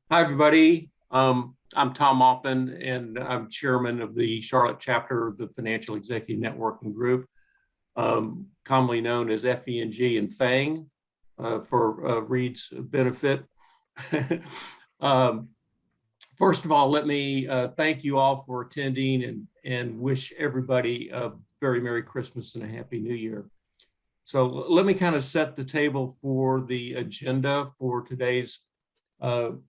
Hi, everybody. I'm Tom Oppen, and I'm chairman of the Charlotte chapter of the Financial Executive Networking Group, commonly known as FENG and FANG for Reade's benefit. um, First of all, let me thank you all for attending and wish everybody a very Merry Christmas and a Happy New Year. So let me kind of set the table for the agenda for today's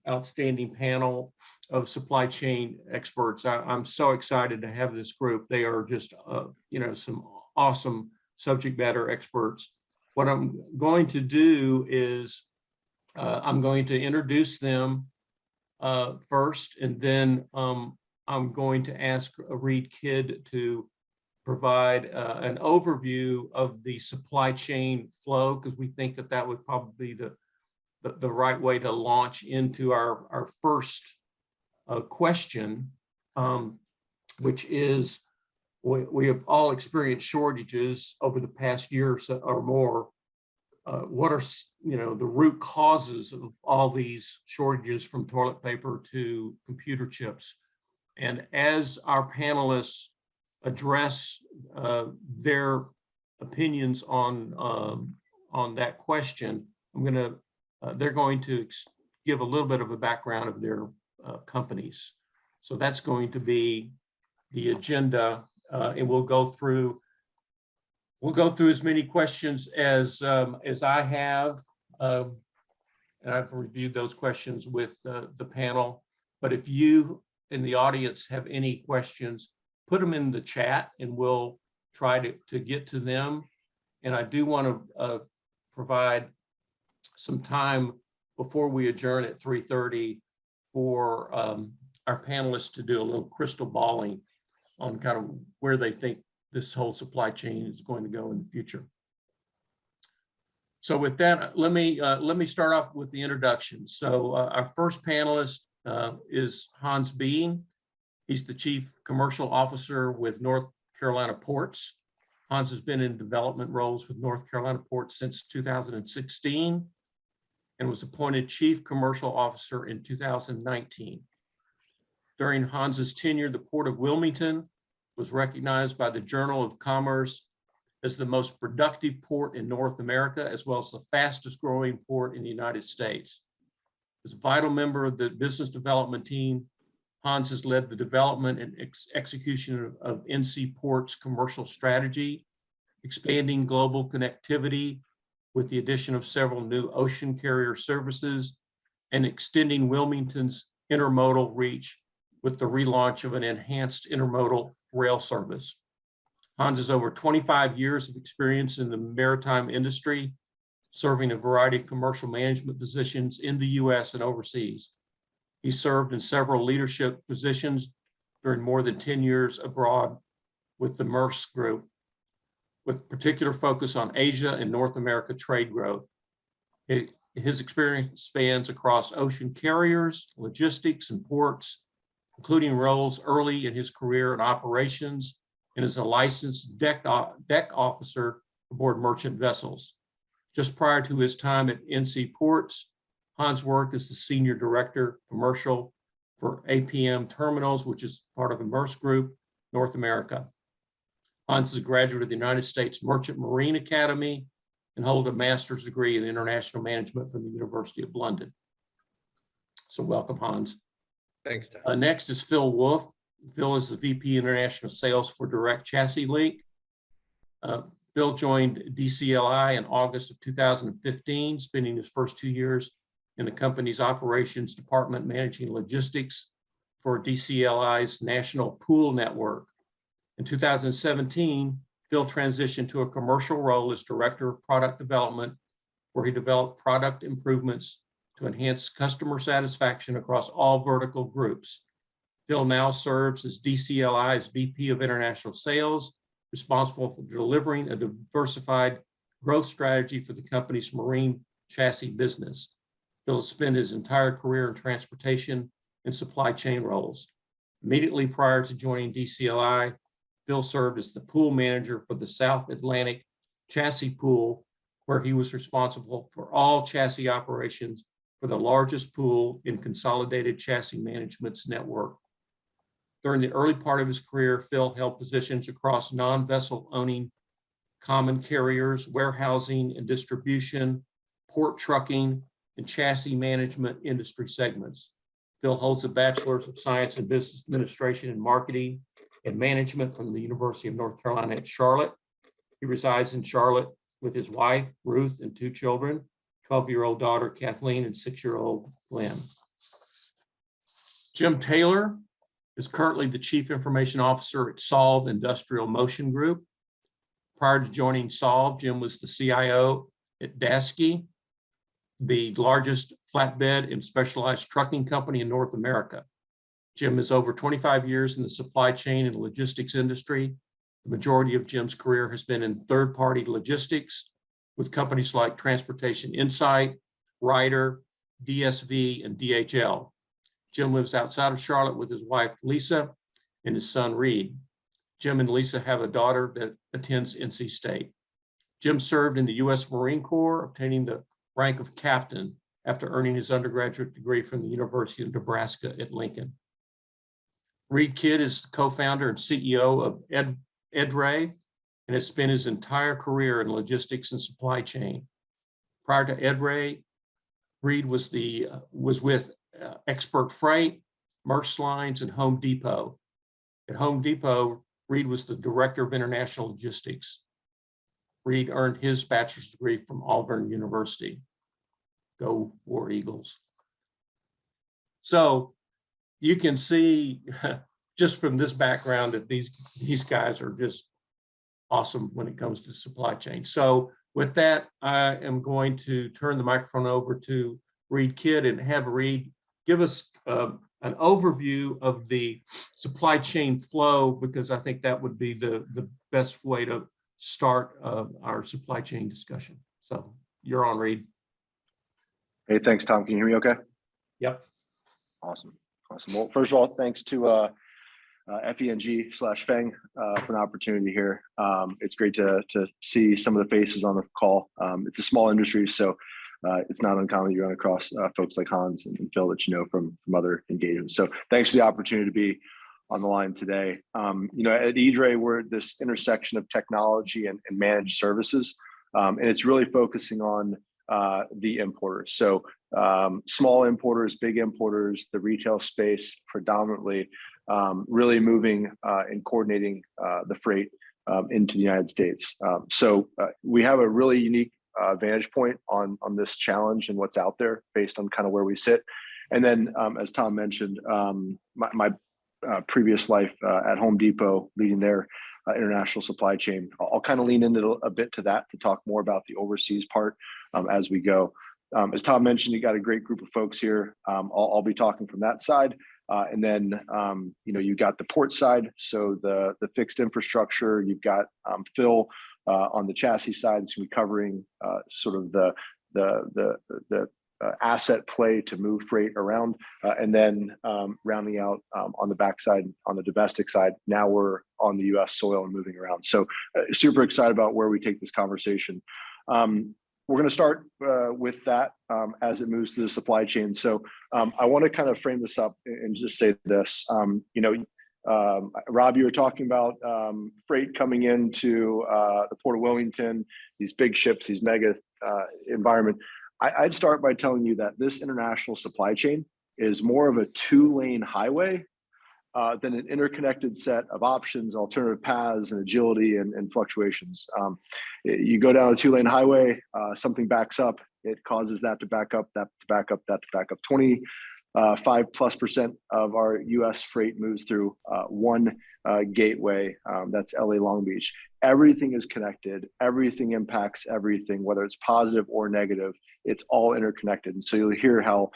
outstanding panel of supply chain experts. I'm so excited to have this group. They are just, some awesome subject matter experts. What I'm going to do is I'm going to introduce them first, and then I'm going to ask Reade Kidd to provide an overview of the supply chain flow, because we think that that would probably be the right way to launch into our first question, which is we have all experienced shortages over the past year or so or more. What are the root causes of all these shortages, from toilet paper to computer chips? And as our panelists address their opinions on that question, they're going to give a little bit of a background of their companies. So that's going to be the agenda, and we'll go through as many questions as I have, and I've reviewed those questions with the panel. But if you in the audience have any questions, put them in the chat, and we'll try to get to them. And I do want to provide some time before we adjourn at 3:30 for our panelists to do a little crystal balling on kind of where they think this whole supply chain is going to go in the future. So with that, let me start off with the introduction. So our first panelist is Hans Bean. He's the Chief Commercial Officer with North Carolina Ports. Hans has been in development roles with North Carolina Ports since 2016 and was appointed Chief Commercial Officer in 2019. During Hans's tenure, the Port of Wilmington was recognized by the Journal of Commerce as the most productive port in North America, as well as the fastest growing port in the United States. As a vital member of the business development team, Hans has led the development and execution of NC Port's commercial strategy, expanding global connectivity with the addition of several new ocean carrier services, and extending Wilmington's intermodal reach with the relaunch of an enhanced intermodal rail service. Hans has over 25 years of experience in the maritime industry, serving a variety of commercial management positions in the US and overseas. He served in several leadership positions during more than 10 years abroad with the Maersk Group, with particular focus on Asia and North America trade growth. His experience spans across ocean carriers, logistics, and ports, including roles early in his career in operations and as a licensed deck officer aboard merchant vessels. Just prior to his time at NC Ports, Hans worked as the Senior Director Commercial for APM Terminals, which is part of the Maersk Group, North America. Hans is a graduate of the United States Merchant Marine Academy and holds a master's degree in international management from the University of London. So welcome, Hans. Thanks, Tom. Next is Phil Wolfe. Phil is the VP International Sales for Direct ChassisLink. Phil joined DCLI in August of 2015, spending his first 2 years in the company's operations department managing logistics for DCLI's national pool network. In 2017, Phil transitioned to a commercial role as Director of Product Development, where he developed product improvements to enhance customer satisfaction across all vertical groups. Phil now serves as DCLI's VP of International Sales, responsible for delivering a diversified growth strategy for the company's marine chassis business. Phil has spent his entire career in transportation and supply chain roles. Immediately prior to joining DCLI, Phil served as the pool manager for the South Atlantic Chassis Pool, where he was responsible for all chassis operations for the largest pool in Consolidated Chassis Management's network. During the early part of his career, Phil held positions across non-vessel owning common carriers, warehousing and distribution, port trucking, and chassis management industry segments. Phil holds a Bachelor's of Science in Business Administration and Marketing and Management from the University of North Carolina at Charlotte. He resides in Charlotte with his wife, Ruth, and 2 children, 12-year-old daughter, Kathleen, and 6-year-old Glenn. Jim Taylor is currently the Chief Information Officer at Solve Industrial Motion Group. Prior to joining Solve, Jim was the CIO at Daseke, the largest flatbed and specialized trucking company in North America. Jim is over 25 years in the supply chain and logistics industry. The majority of Jim's career has been in third-party logistics with companies like Transportation Insight, Ryder, DSV, and DHL. Jim lives outside of Charlotte with his wife, Lisa, and his son, Reade. Jim and Lisa have a daughter that attends NC State. Jim served in the U.S. Marine Corps, obtaining the rank of captain after earning his undergraduate degree from the University of Nebraska at Lincoln. Reade Kidd is co-founder and CEO of DRAY and has spent his entire career in logistics and supply chain. Prior to DRAY, Reade was with Expert Freight, Maersk Lines, and Home Depot. At Home Depot, Reade was the Director of International Logistics. Reade earned his bachelor's degree from Auburn University. Go War Eagles. So you can see just from this background that these guys are just awesome when it comes to supply chain. So with that, I am going to turn the microphone over to Reade Kidd and have Reade give us an overview of the supply chain flow, because I think that would be the best way to start our supply chain discussion. So you're on, Reade. Hey, thanks, Tom. Can you hear me okay? Yep. Awesome. Well, first of all, thanks to FENG/FENG for an opportunity here. It's great to see some of the faces on the call. It's a small industry, so it's not uncommon you run across folks like Hans and Phil that you know from other engagements. So thanks for the opportunity to be on the line today. At DRAY, we're at this intersection of technology and managed services, and it's really focusing on the importers. So small importers, big importers, the retail space predominantly, really moving and coordinating the freight into the United States. So we have a really unique vantage point on this challenge and what's out there based on kind of where we sit. And then, as Tom mentioned, my previous life at Home Depot, leading their international supply chain. I'll kind of lean into a bit to that to talk more about the overseas part as we go. As Tom mentioned, you got a great group of folks here. I'll be talking from that side. And then, you got the port side. So the fixed infrastructure, you've got Phil on the chassis side. It's going to be covering sort of the asset play to move freight around. And then rounding out on the backside, on the domestic side, now we're on the US soil and moving around. So super excited about where we take this conversation. We're going to start with that as it moves to the supply chain. So I want to kind of frame this up and just say this. Rob, you were talking about freight coming into the Port of Wilmington, these big ships, these mega environment. I'd start by telling you that this international supply chain is more of a 2-lane highway than an interconnected set of options, alternative paths, and agility and fluctuations. You go down a 2-lane highway, something backs up, it causes that to back up, that to back up, that to back up. 25+% of our US freight moves through one gateway, that's LA Long Beach. Everything is connected, everything impacts everything, whether it's positive or negative, it's all interconnected. And so you'll hear how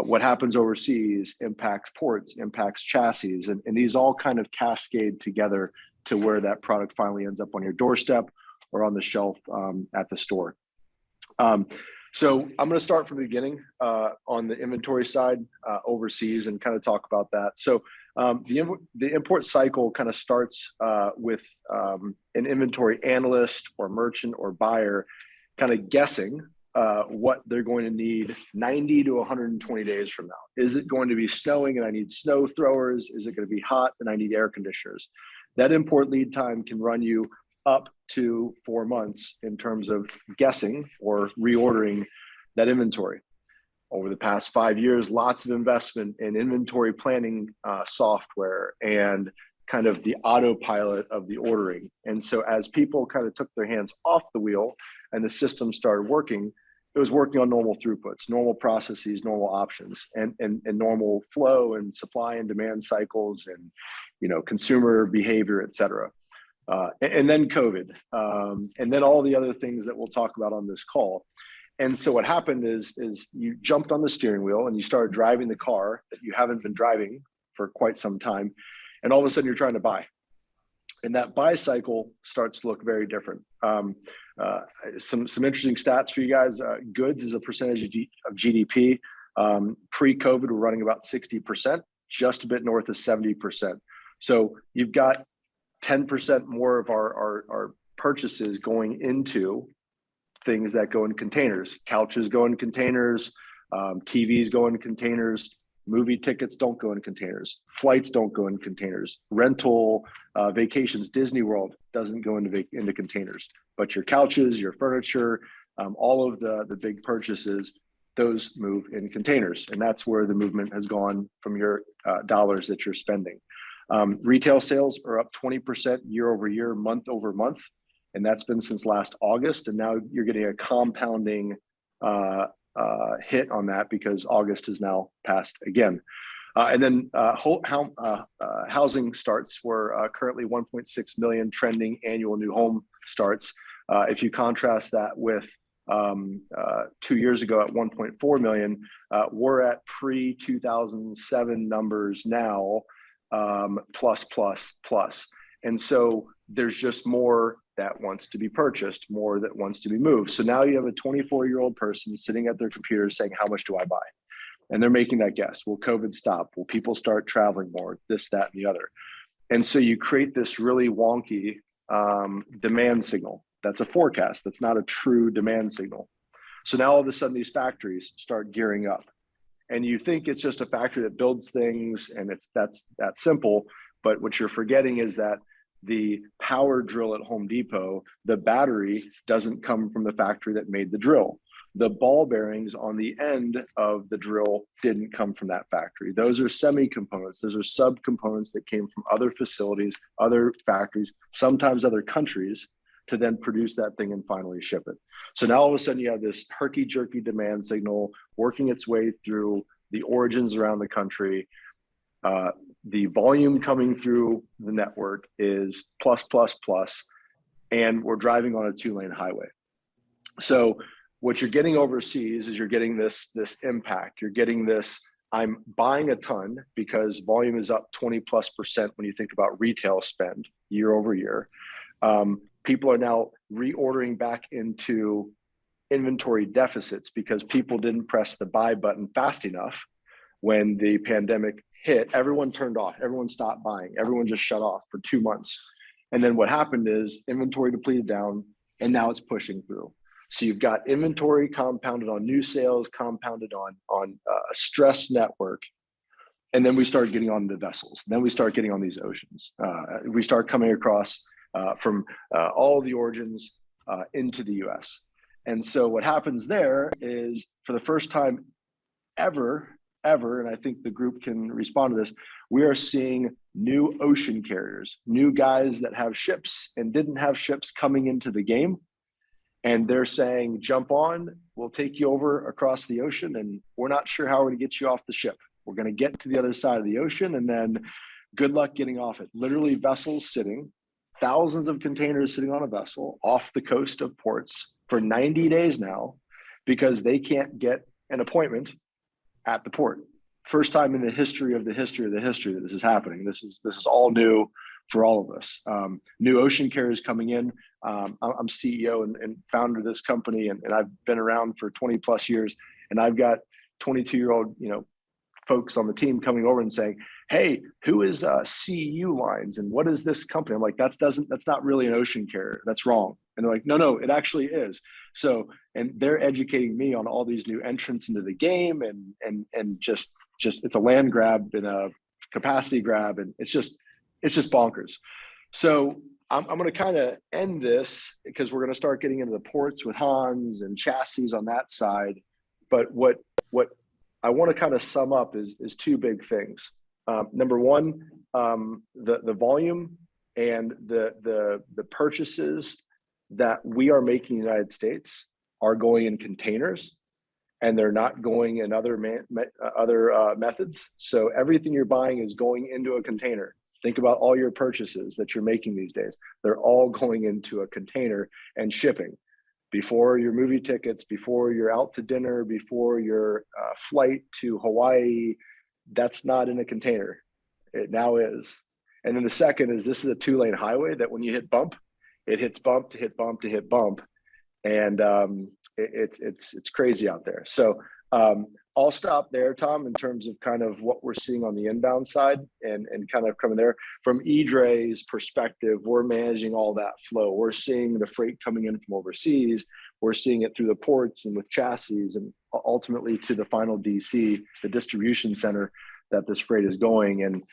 what happens overseas impacts ports, impacts chassis, and these all kind of cascade together to where that product finally ends up on your doorstep or on the shelf at the store. So I'm going to start from the beginning on the inventory side overseas and kind of talk about that. So the import cycle kind of starts with an inventory analyst or merchant or buyer kind of guessing what they're going to need 90 to 120 days from now. Is it going to be snowing and I need snow throwers? Is it going to be hot and I need air conditioners? That import lead time can run you up to 4 months in terms of guessing or reordering that inventory. Over the past 5 years, lots of investment in inventory planning software and kind of the autopilot of the ordering. And so as people kind of took their hands off the wheel and the system started working, it was working on normal throughputs, normal processes, normal options, and normal flow and supply and demand cycles and, you know, consumer behavior, et cetera. And then COVID, and then all the other things that we'll talk about on this call. And so what happened is you jumped on the steering wheel and you started driving the car that you haven't been driving for quite some time. And all of a sudden you're trying to buy. And that buy cycle starts to look very different. Some interesting stats for you guys. Goods as a percentage of GDP. Pre-COVID, we're running about 60%, just a bit north of 70%. So you've got 10% more of our purchases going into things that go in containers. Couches go in containers, TVs go in containers, movie tickets don't go in containers, flights don't go in containers, rental, vacations, Disney World doesn't go into containers, but your couches, your furniture, all of the big purchases, those move in containers. And that's where the movement has gone from your dollars that you're spending. Retail sales are up 20% year over year, month over month. And that's been since last August. And now you're getting a compounding hit on that because August is now passed again. And then housing starts were currently 1.6 million trending annual new home starts. If you contrast that with 2 years ago at 1.4 million, we're at pre-2007 numbers now, plus. And so there's just more that wants to be purchased, more that wants to be moved. So now you have a 24-year-old person sitting at their computer saying, how much do I buy? And they're making that guess. Will COVID stop? Will people start traveling more? This, that, and the other. And so you create this really wonky demand signal. That's a forecast. That's not a true demand signal. So now all of a sudden these factories start gearing up. And you think it's just a factory that builds things and that's that simple. But what you're forgetting is that the power drill at Home Depot, the battery doesn't come from the factory that made the drill. The ball bearings on the end of the drill didn't come from that factory. Those are semi-components. Those are sub-components that came from other facilities, other factories, sometimes other countries, to then produce that thing and finally ship it. So now all of a sudden you have this herky-jerky demand signal working its way through the origins around the country. The volume coming through the network is plus, and we're driving on a 2-lane highway. So what you're getting overseas is you're getting this impact. You're getting this, I'm buying a ton because volume is up 20+% when you think about retail spend year over year. People are now reordering back into inventory deficits because people didn't press the buy button fast enough when the pandemic hit. Everyone turned off, everyone stopped buying, everyone just shut off for 2 months. And then what happened is inventory depleted down and now it's pushing through. So you've got inventory compounded on new sales, compounded on a stress network. And then we start getting on the vessels. Then we start getting on these oceans. We start coming across from all the origins into the US. And so what happens there is for the first time ever, and I think the group can respond to this, we are seeing new ocean carriers, new guys that have ships and didn't have ships coming into the game. And they're saying, jump on, we'll take you over across the ocean and we're not sure how we're gonna get you off the ship. We're gonna get to the other side of the ocean and then good luck getting off it. Literally vessels sitting, thousands of containers sitting on a vessel off the coast of ports for 90 days now because they can't get an appointment at the port. First time in the history of the history of the history that this is happening. This is all new for all of us. New ocean carriers coming in. I'm CEO and founder of this company, and I've been around for 20+ years. And I've got 22-year-old, folks on the team coming over and saying, "Hey, who is CU Lines and what is this company?" I'm like, that's not really an ocean carrier. That's wrong. And they're like, no, it actually is. So, and they're educating me on all these new entrants into the game, and just it's a land grab and a capacity grab, and it's just bonkers. So I'm going to kind of end this because we're going to start getting into the ports with Hans and chassis on that side. But what I want to kind of sum up is two big things. Number one, the volume and the purchases that we are making in the United States are going in containers, and they're not going in other methods. So everything you're buying is going into a container. Think about all your purchases that you're making these days. They're all going into a container and shipping. Before your movie tickets, before you're out to dinner, before your flight to Hawaii, that's not in a container. It now is. And then the second is, this is a 2-lane highway that when you hit bump, it hits bump to hit bump to hit bump. And it's crazy out there. So I'll stop there, Tom, in terms of kind of what we're seeing on the inbound side and kind of coming there. From DRAY's perspective, we're managing all that flow. We're seeing the freight coming in from overseas. We're seeing it through the ports and with chassis, and ultimately to the final DC, the distribution center that this freight is going. And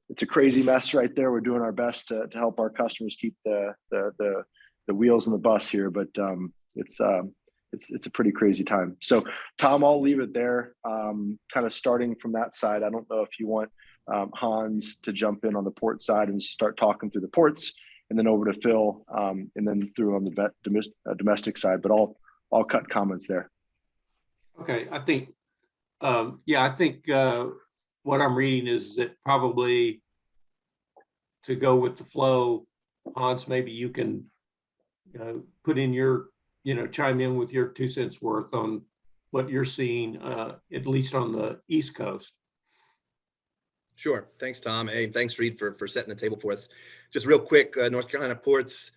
it's a crazy mess right there. We're doing our best to help our customers keep the wheels on the bus here, but it's a pretty crazy time. So Tom, I'll leave it there. Kind of starting from that side. I don't know if you want Hans to jump in on the port side and start talking through the ports, and then over to Phil, and then through on the domestic side. But I'll cut comments there. Okay, I think what I'm reading is that probably to go with the flow, Hans, maybe you can put in your, chime in with your 2 cents worth on what you're seeing, at least on the East Coast. Sure. Thanks, Tom. Hey, thanks, Reade, for setting the table for us. Just real quick, North Carolina ports,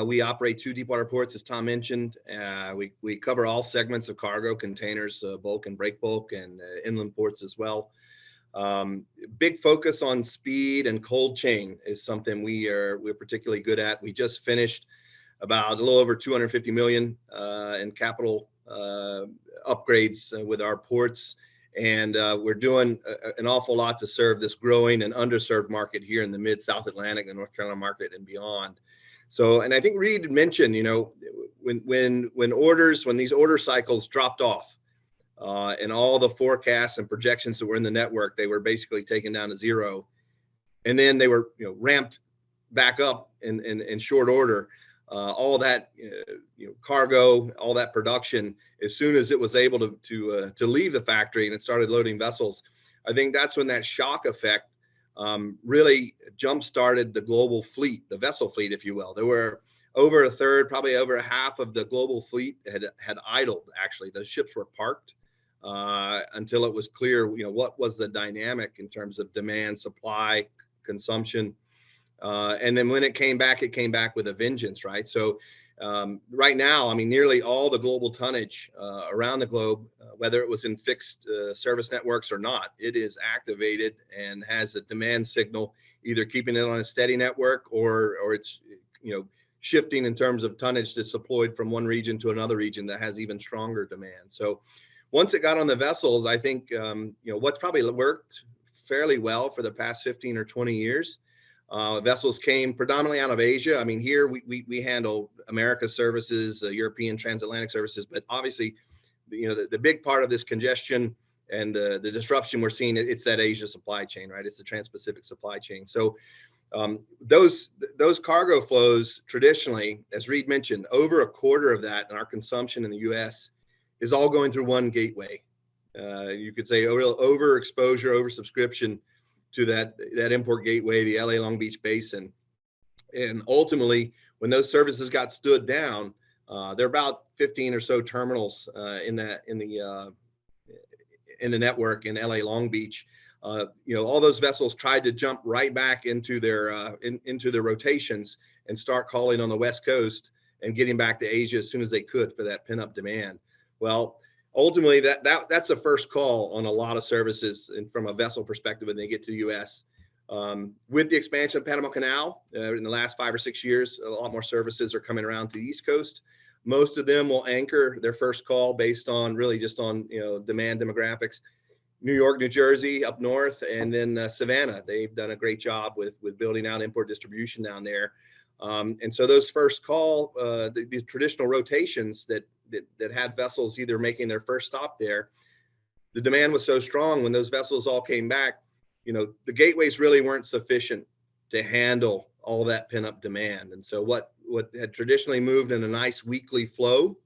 we operate 2 deepwater ports, as Tom mentioned. We cover all segments of cargo, containers, bulk and break bulk, and inland ports as well. Big focus on speed and cold chain is something we're particularly good at. We just finished about a little over 250 million in capital upgrades with our ports, and we're doing an awful lot to serve this growing and underserved market here in the mid-South Atlantic, the North Carolina market, and beyond. So, and I think Reade mentioned, when these order cycles dropped off, and all the forecasts and projections that were in the network, they were basically taken down to zero, and then they were ramped back up in short order. All that cargo, all that production, as soon as it was able to leave the factory and it started loading vessels, I think that's when that shock effect really jump-started the global fleet, the vessel fleet, if you will. There were over a third, probably over a half of the global fleet had idled. Actually, those ships were parked until it was clear, what was the dynamic in terms of demand, supply, consumption. And then when it came back with a vengeance, right? So right now, nearly all the global tonnage around the globe, whether it was in fixed service networks or not, it is activated and has a demand signal, either keeping it on a steady network or it's shifting in terms of tonnage that's deployed from one region to another region that has even stronger demand. So once it got on the vessels, I think what's probably worked fairly well for the past 15 or 20 years. Vessels came predominantly out of Asia. Here we handle America services, European transatlantic services, but obviously, the big part of this congestion and the disruption we're seeing, it's that Asia supply chain, right? It's the Trans-Pacific supply chain. So those cargo flows traditionally, as Reade mentioned, over a quarter of that in our consumption in the U.S. is all going through one gateway. You could say overexposure, oversubscription to that import gateway, the LA Long Beach Basin. And ultimately, when those services got stood down, there are about 15 or so terminals in the network in LA Long Beach. All those vessels tried to jump right back into their rotations and start calling on the West Coast and getting back to Asia as soon as they could for that pent-up demand. Well, ultimately, that's the first call on a lot of services, and from a vessel perspective when they get to the U.S. With the expansion of Panama Canal in the last 5 or 6 years, a lot more services are coming around to the East Coast. Most of them will anchor their first call based on really just on, demand demographics. New York, New Jersey, up north, and then Savannah. They've done a great job with building out import distribution down there. And so those first call, the traditional rotations that had vessels either making their first stop there, the demand was so strong when those vessels all came back, the gateways really weren't sufficient to handle all that pent up demand. And so what had traditionally moved in a nice weekly flow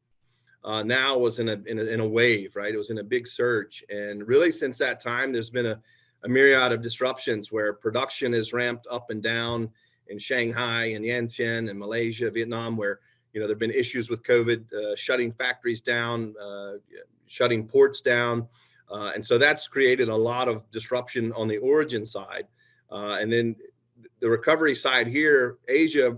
now was in a wave, right? It was in a big surge. And really since that time, there's been a myriad of disruptions where production is ramped up and down in Shanghai and Yantian and Malaysia, Vietnam, where, there've been issues with COVID, shutting factories down, shutting ports down. And so that's created a lot of disruption on the origin side. And then the recovery side here, Asia,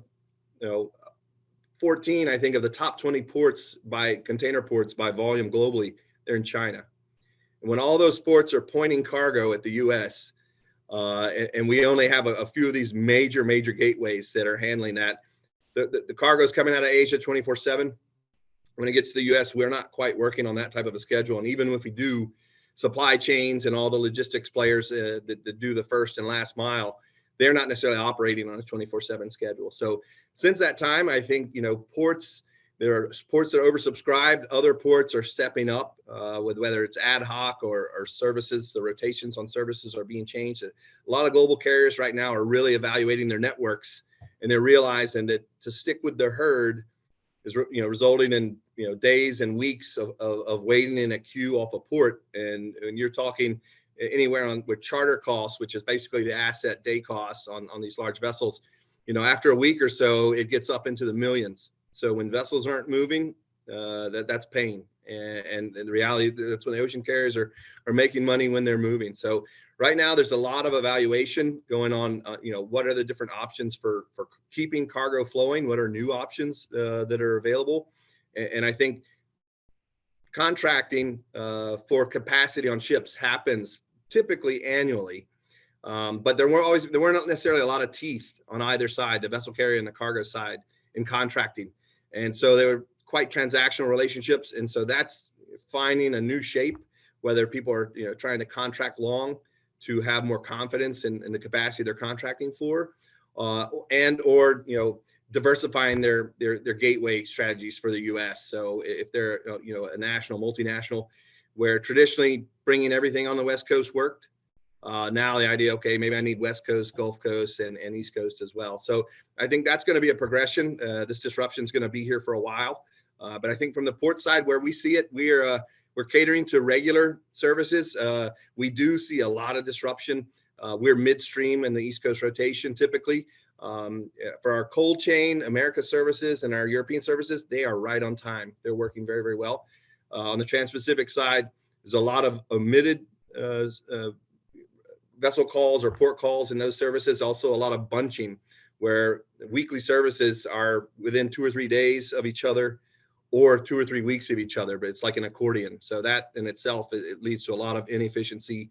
14, I think, of the top 20 ports by container ports by volume globally, they're in China. And when all those ports are pointing cargo at the US, and we only have a few of these major gateways that are handling that, the cargo is coming out of Asia 24/7. When it gets to the US, we're not quite working on that type of a schedule. And even if we do, supply chains and all the logistics players that do the first and last mile, they're not necessarily operating on a 24/7 schedule. So since that time, I think, ports, there are ports that are oversubscribed. Other ports are stepping up with whether it's ad hoc or services. The rotations on services are being changed. A lot of global carriers right now are really evaluating their networks, and they're realizing that to stick with their herd is, resulting in, days and weeks of waiting in a queue off a port. And you're talking anywhere on with charter costs, which is basically the asset day costs on these large vessels, after a week or so, it gets up into the millions. So when vessels aren't moving, that's pain. And the reality, that's when the ocean carriers are making money when they're moving. So right now there's a lot of evaluation going on. What are the different options for keeping cargo flowing? What are new options that are available? And I think contracting for capacity on ships happens typically annually, but there weren't necessarily a lot of teeth on either side, the vessel carrier and the cargo side, in contracting. And so they were quite transactional relationships. And so that's finding a new shape, whether people are trying to contract long to have more confidence in the capacity they're contracting for, and or diversifying their gateway strategies for the U.S. So if they're a national, multinational, where traditionally bringing everything on the West Coast worked, now the idea, okay, maybe I need West Coast, Gulf Coast, and East Coast as well. So I think that's going to be a progression. This disruption is going to be here for a while. But I think from the port side, where we see it, we're catering to regular services. We do see a lot of disruption. We're midstream in the East Coast rotation typically. For our cold chain, America services and our European services, they are right on time. They're working very, very well. On the Trans-Pacific side, there's a lot of omitted vessel calls or port calls in those services. Also a lot of bunching, where weekly services are within 2 or 3 days of each other, or 2 or 3 weeks of each other, but it's like an accordion. So that in itself, it leads to a lot of inefficiency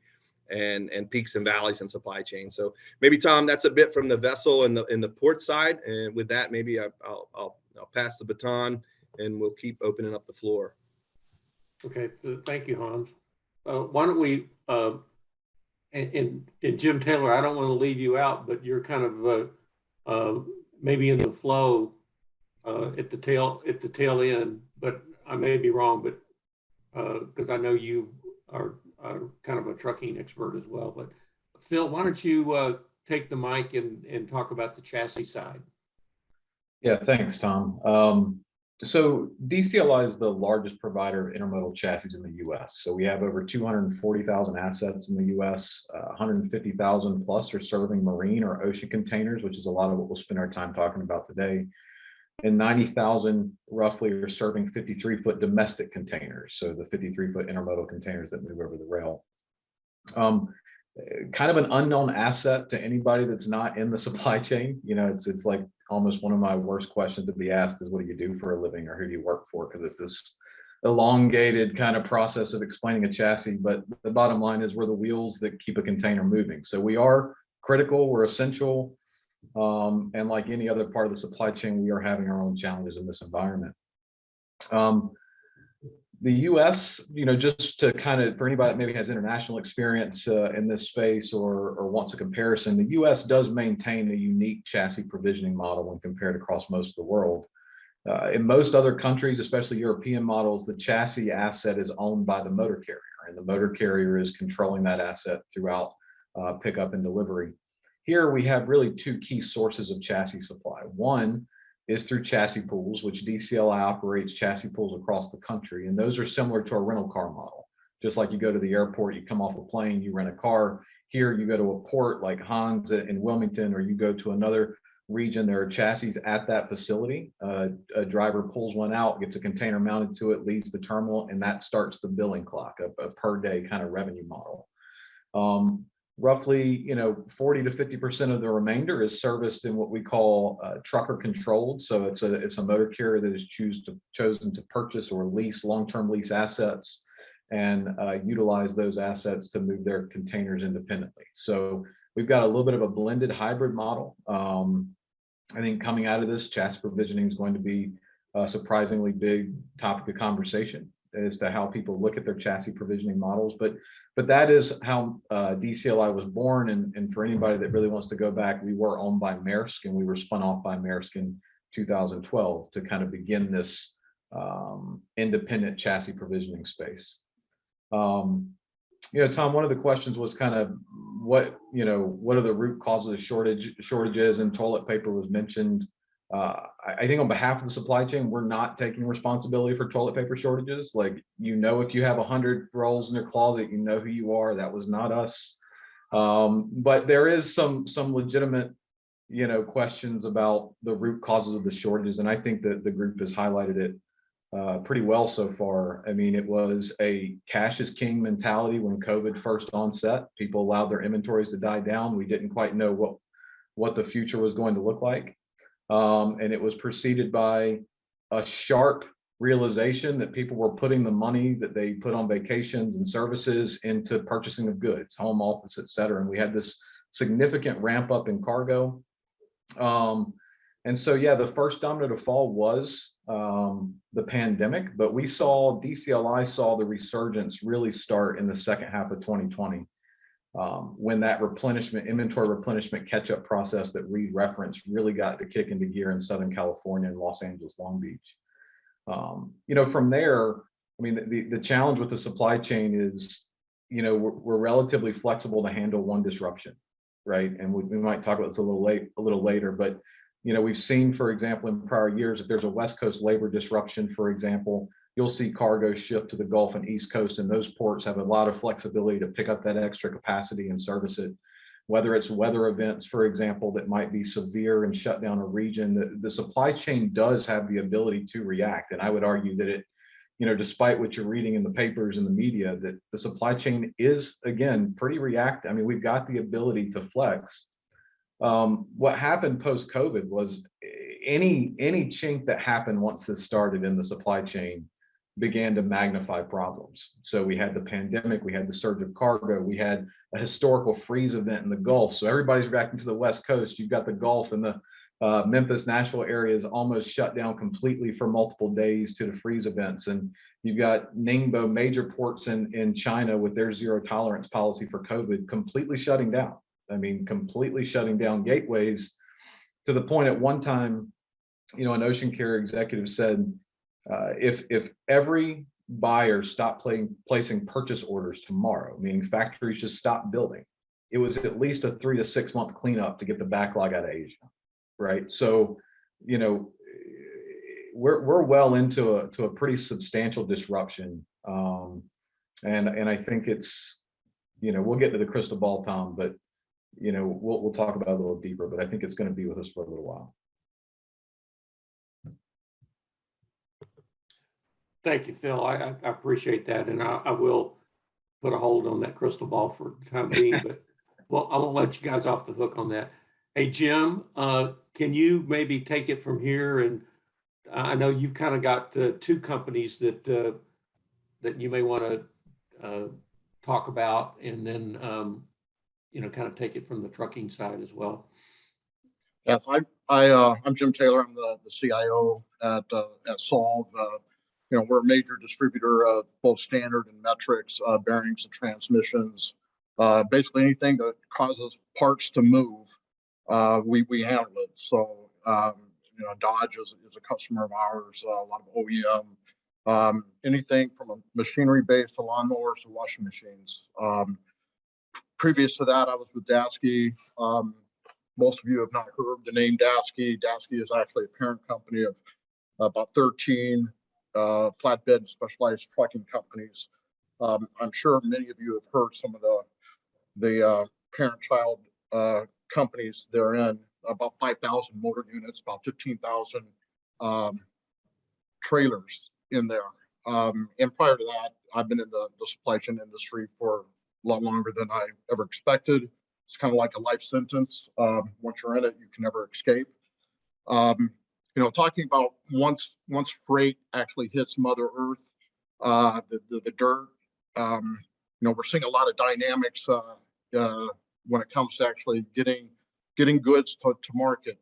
and peaks and valleys in supply chain. So maybe, Tom, that's a bit from the vessel and the port side. And with that, maybe I'll pass the baton and we'll keep opening up the floor. Okay, thank you, Hans. Why don't we, and Jim Taylor, I don't want to leave you out, but you're kind of maybe in the flow at the tail end, but I may be wrong, but because I know you are kind of a trucking expert as well. But Phil, why don't you take the mic and talk about the chassis side? Yeah, thanks, Tom. So DCLI is the largest provider of intermodal chassis in the U.S. So we have over 240,000 assets in the U.S. 150,000 plus are serving marine or ocean containers, which is a lot of what we'll spend our time talking about today. And 90,000 roughly are serving 53-foot domestic containers. So the 53-foot intermodal containers that move over the rail. Kind of an unknown asset to anybody that's not in the supply chain. It's like almost one of my worst questions to be asked is, what do you do for a living, or who do you work for? Because it's this elongated kind of process of explaining a chassis. But the bottom line is, we're the wheels that keep a container moving. So we are critical, we're essential. And like any other part of the supply chain, we are having our own challenges in this environment. The U.S., just to kind of, for anybody that maybe has international experience in this space or wants a comparison, the U.S. does maintain a unique chassis provisioning model when compared across most of the world. In most other countries, especially European models, the chassis asset is owned by the motor carrier, and the motor carrier is controlling that asset throughout pickup and delivery. Here we have really two key sources of chassis supply. One is through chassis pools, which DCLI operates chassis pools across the country. And those are similar to a rental car model. Just like you go to the airport, you come off a plane, you rent a car. Here you go to a port like Hans in Wilmington, or you go to another region, there are chassis at that facility. A driver pulls one out, gets a container mounted to it, leaves the terminal, and that starts the billing clock, a per day kind of revenue model. Roughly, 40 to 50% of the remainder is serviced in what we call trucker controlled. So it's a motor carrier that is chosen to purchase or lease long-term lease assets and utilize those assets to move their containers independently. So we've got a little bit of a blended hybrid model. I think coming out of this, chassis provisioning is going to be a surprisingly big topic of conversation as to how people look at their chassis provisioning models. But that is how DCLI was born. And for anybody that really wants to go back, we were owned by Maersk, and we were spun off by Maersk in 2012 to kind of begin this independent chassis provisioning space. Tom, one of the questions was kind of what are the root causes of shortages, and toilet paper was mentioned. I think on behalf of the supply chain, we're not taking responsibility for toilet paper shortages. Like, if you have 100 rolls in your closet, you know who you are. That was not us. But there is some legitimate, questions about the root causes of the shortages. And I think that the group has highlighted it pretty well so far. I mean, it was a cash is king mentality when COVID first onset. People allowed their inventories to die down. We didn't quite know what the future was going to look like. And it was preceded by a sharp realization that people were putting the money that they put on vacations and services into purchasing of goods, home office, et cetera. And we had this significant ramp up in cargo. And so, yeah, the first domino to fall was the pandemic, but DCLI saw the resurgence really start in the second half of 2020. When that inventory replenishment catch-up process that Reade referenced really got to kick into gear in Southern California and Los Angeles, Long Beach. From there, I mean, the challenge with the supply chain is, we're relatively flexible to handle one disruption, right? And we might talk about this a little later, but we've seen, for example, in prior years, if there's a West Coast labor disruption, for example, you'll see cargo shift to the Gulf and East Coast, and those ports have a lot of flexibility to pick up that extra capacity and service it. Whether it's weather events, for example, that might be severe and shut down a region, the supply chain does have the ability to react. And I would argue that it, despite what you're reading in the papers and the media, that the supply chain is, again, pretty reactive. I mean, we've got the ability to flex. What happened post-COVID was any chink that happened once this started in the supply chain began to magnify problems. So we had the pandemic, we had the surge of cargo, we had a historical freeze event in the Gulf. So everybody's reacting to the West Coast. You've got the Gulf and the Memphis, Nashville areas almost shut down completely for multiple days to the freeze events. And you've got Ningbo, major ports in China with their zero tolerance policy for COVID completely shutting down. I mean, completely shutting down gateways to the point at one time, an ocean carrier executive said, if every buyer stopped placing purchase orders tomorrow, meaning factories just stopped building, it was at least a 3 to 6 month cleanup to get the backlog out of Asia, right? So, we're well into a pretty substantial disruption, and I think it's, we'll get to the crystal ball, Tom, but we'll talk about it a little deeper. But I think it's going to be with us for a little while. Thank you, Phil. I appreciate that, and I will put a hold on that crystal ball for the time being. But well, I won't let you guys off the hook on that. Hey, Jim, can you maybe take it from here? And I know you've kind of got two companies that you may want to talk about, and then kind of take it from the trucking side as well. Yes, I'm Jim Taylor. I'm the CIO at Solve. we're a major distributor of both standard and metrics, bearings and transmissions. Basically anything that causes parts to move, we handle it. So, Dodge is a customer of ours, a lot of OEM, anything from a machinery base to lawnmowers to washing machines. Previous to that, I was with Daseke. Most of you have not heard the name Daseke. Daseke is actually a parent company of about 13 flatbed and specialized trucking companies. I'm sure many of you have heard some of the parent-child companies they're in. About 5,000 motor units, about 15,000 trailers in there. And prior to that, I've been in the supply chain industry for a lot longer than I ever expected. It's kind of like a life sentence. Once you're in it, you can never escape. Talking about once freight actually hits Mother Earth, the dirt, we're seeing a lot of dynamics when it comes to actually getting goods to market.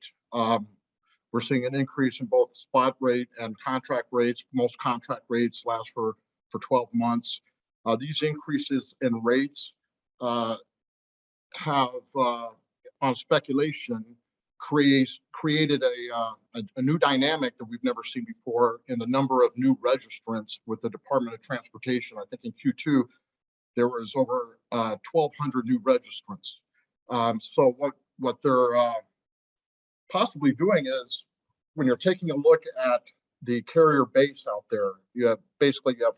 We're seeing an increase in both spot rate and contract rates. Most contract rates last for 12 months. These increases in rates have, on speculation, created a new dynamic that we've never seen before in the number of new registrants with the Department of Transportation. I think in Q2, there was over 1,200 new registrants. So what they're possibly doing is, when you're taking a look at the carrier base out there, you have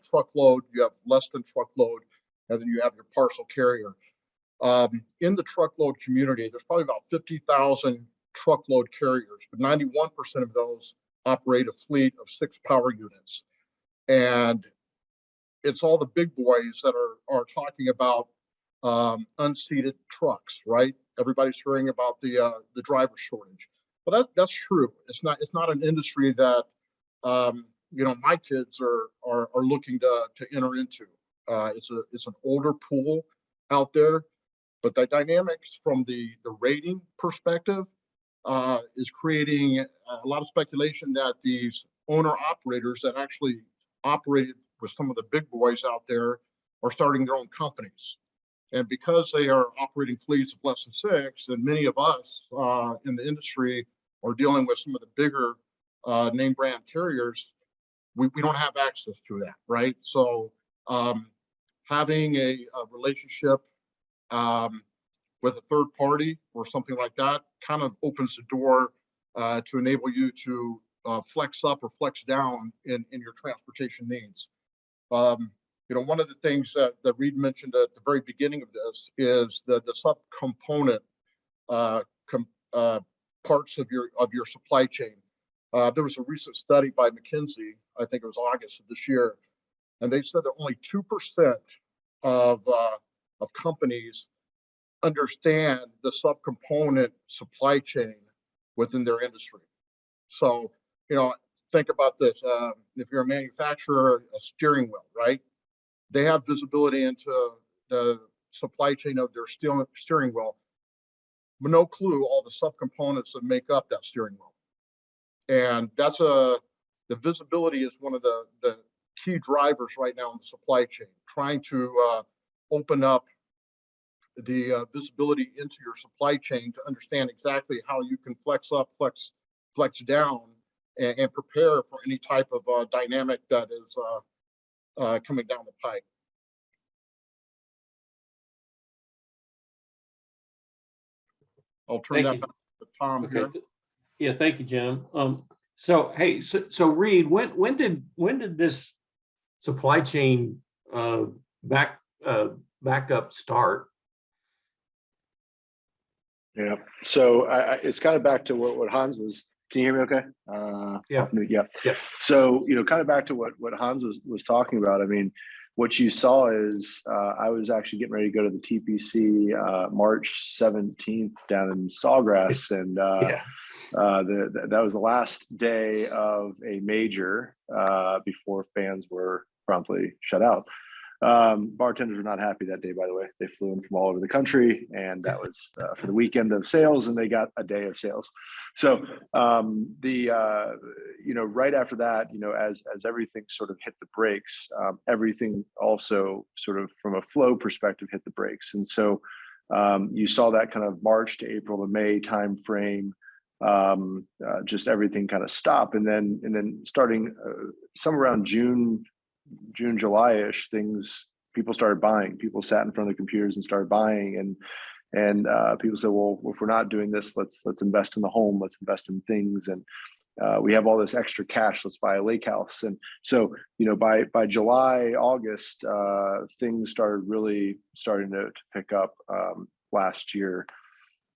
truckload, you have less than truckload, and then you have your parcel carrier. In the truckload community, there's probably about 50,000 truckload carriers, but 91% of those operate a fleet of 6 power units. And it's all the big boys that are talking about unseated trucks, right? Everybody's hearing about the driver shortage. Well, that's true. It's not an industry that my kids are looking to enter into. It's an older pool out there, but the dynamics from the rating perspective is creating a lot of speculation that these owner operators that actually operated with some of the big boys out there are starting their own companies. And because they are operating fleets of less than 6, and many of us in the industry are dealing with some of the bigger name brand carriers, we don't have access to that, right? So having a relationship with a third party or something like that kind of opens the door to enable you to flex up or flex down in your transportation needs. One of the things that Reade mentioned at the very beginning of this is the subcomponent parts of your supply chain. There was a recent study by McKinsey, I think it was August of this year, and they said that only 2% of companies understand the subcomponent supply chain within their industry. So, think about this. If you're a manufacturer, a steering wheel, right? They have visibility into the supply chain of their steering wheel, but no clue all the subcomponents that make up that steering wheel. And that's the visibility is one of the key drivers right now in the supply chain, trying to open up the visibility into your supply chain to understand exactly how you can flex up, flex down, and prepare for any type of dynamic that is coming down the pipe. I'll turn that back to Tom here. Yeah, thank you, Jim. So Reade, when did this supply chain backup start? Yeah, so it's kind of back to what Hans was. Can you hear me okay? Yeah. Yeah. So, kind of back to what Hans was talking about. I mean, what you saw is I was actually getting ready to go to the TPC March 17th down in Sawgrass, and that was the last day of a major before fans were promptly shut out. Bartenders were not happy that day, by the way. They flew in from all over the country, and that was for the weekend of sales, and they got a day of sales. So right after that, as everything sort of hit the brakes, everything also sort of from a flow perspective hit the brakes. And so you saw that kind of March to April to May time frame, just everything kind of stop, and then starting somewhere around June, July-ish, people started buying. People sat in front of the computers and started buying, and people said, well, if we're not doing this, let's invest in the home, let's invest in things, and we have all this extra cash, let's buy a lake house. And so by July, August, things started really starting to pick up last year,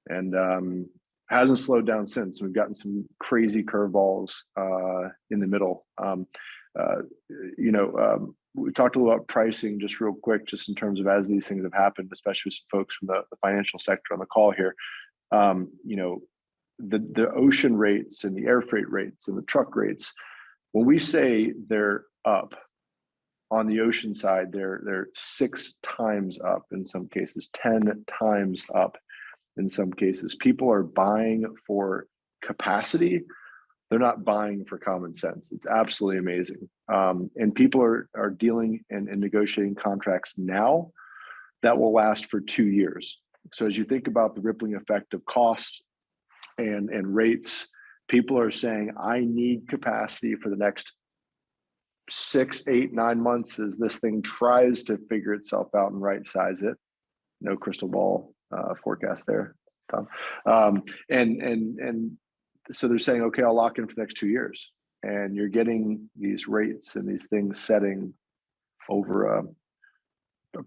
and hasn't slowed down since. We've gotten some crazy curveballs in the middle. We talked a little about pricing just real quick, just in terms of as these things have happened, especially with some folks from the financial sector on the call here. The ocean rates and the air freight rates and the truck rates, when we say they're up on the ocean side, they're 6 times up in some cases, 10 times up in some cases. People are buying for capacity. They're not buying for common sense. It's absolutely amazing. And people are dealing and negotiating contracts now that will last for 2 years. So as you think about the rippling effect of costs and rates, people are saying, I need capacity for the next 6, 8, 9 months as this thing tries to figure itself out and right size it. No crystal ball forecast there, Tom. And so they're saying, okay, I'll lock in for the next 2 years. And you're getting these rates and these things setting over a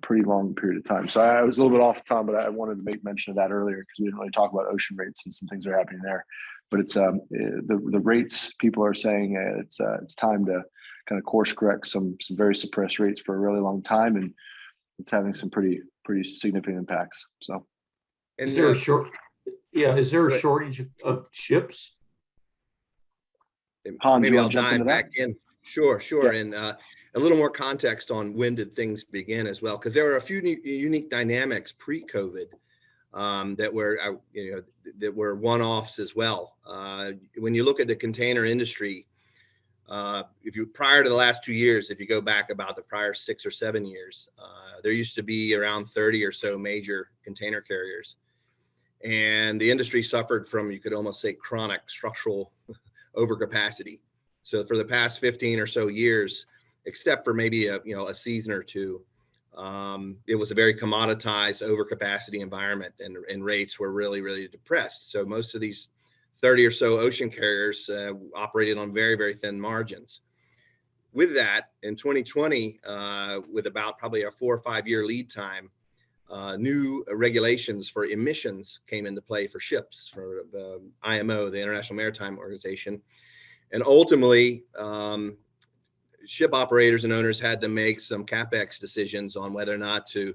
pretty long period of time. So I was a little bit off, Tom, but I wanted to make mention of that earlier because we didn't really talk about ocean rates and some things are happening there. But it's the rates, people are saying it's time to kind of course correct some very suppressed rates for a really long time, and it's having some pretty significant impacts. So is there a shortage of ships? Hans, maybe you I'll want to jump dive into that? back in. Sure. Yeah. And a little more context on when did things begin as well, because there were a few unique dynamics pre-COVID that were one-offs as well. When you look at the container industry, prior to the last 2 years, if you go back about the prior 6 or 7 years, there used to be around 30 or so major container carriers. And the industry suffered from, you could almost say, chronic structural overcapacity. So for the past 15 or so years, except for maybe a season or two, it was a very commoditized overcapacity environment, and rates were really, really depressed. So most of these 30 or so ocean carriers operated on very, very thin margins. With that, in 2020, with about probably a 4 or 5 year lead time, new regulations for emissions came into play for ships, for the IMO, the International Maritime Organization. And ultimately, ship operators and owners had to make some CapEx decisions on whether or not to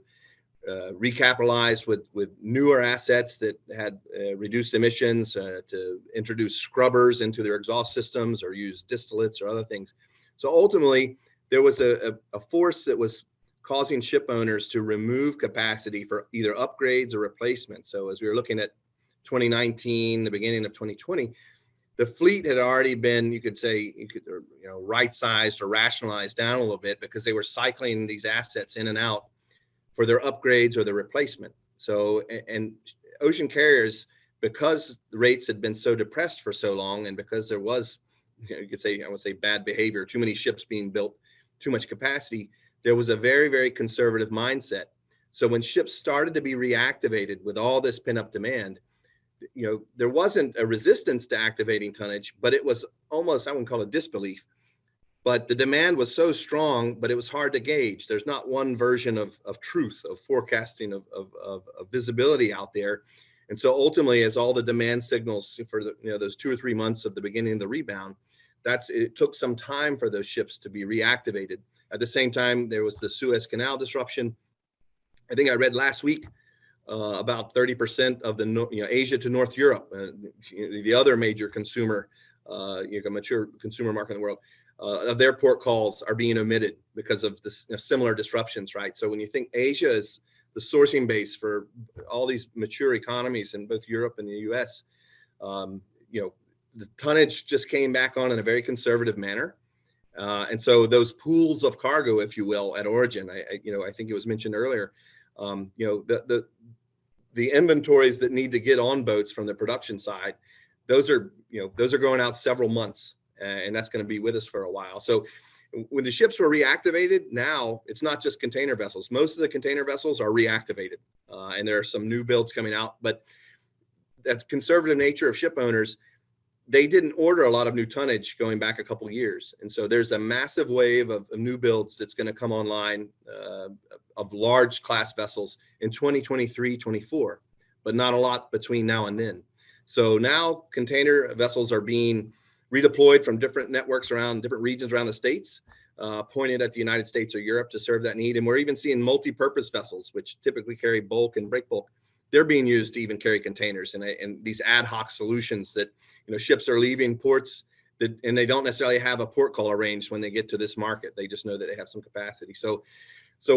recapitalize with newer assets that had reduced emissions, to introduce scrubbers into their exhaust systems or use distillates or other things. So ultimately, there was a force that was causing ship owners to remove capacity for either upgrades or replacement. So as we were looking at 2019, the beginning of 2020, the fleet had already been, right-sized or rationalized down a little bit because they were cycling these assets in and out for their upgrades or their replacement. So, and ocean carriers, because the rates had been so depressed for so long, and because there was, I would say bad behavior, too many ships being built, too much capacity, there was a very, very conservative mindset. So when ships started to be reactivated with all this pent-up demand, there wasn't a resistance to activating tonnage, but it was almost, I wouldn't call it disbelief, but the demand was so strong, but it was hard to gauge. There's not one version of truth, of forecasting, of visibility out there. And so ultimately, as all the demand signals for those 2 or 3 months of the beginning of the rebound, it took some time for those ships to be reactivated. At the same time, there was the Suez Canal disruption. I think I read last week about 30% of the Asia to North Europe, the other major consumer, mature consumer market in the world, of their port calls are being omitted because of this, similar disruptions, right? So when you think Asia is the sourcing base for all these mature economies in both Europe and the US, the tonnage just came back on in a very conservative manner. And so those pools of cargo, if you will, at origin, I think it was mentioned earlier, the inventories that need to get on boats from the production side, those are going out several months, and that's going to be with us for a while. So when the ships were reactivated, now it's not just container vessels. Most of the container vessels are reactivated, and there are some new builds coming out, but that's conservative nature of ship owners. They didn't order a lot of new tonnage going back a couple of years. And so there's a massive wave of new builds that's going to come online of large class vessels in 2023, 24, but not a lot between now and then. So now container vessels are being redeployed from different networks around different regions around the States, pointed at the United States or Europe to serve that need. And we're even seeing multi-purpose vessels, which typically carry bulk and break bulk. They're being used to even carry containers, and these ad hoc solutions that, ships are leaving ports and they don't necessarily have a port call arranged when they get to this market. They just know that they have some capacity. So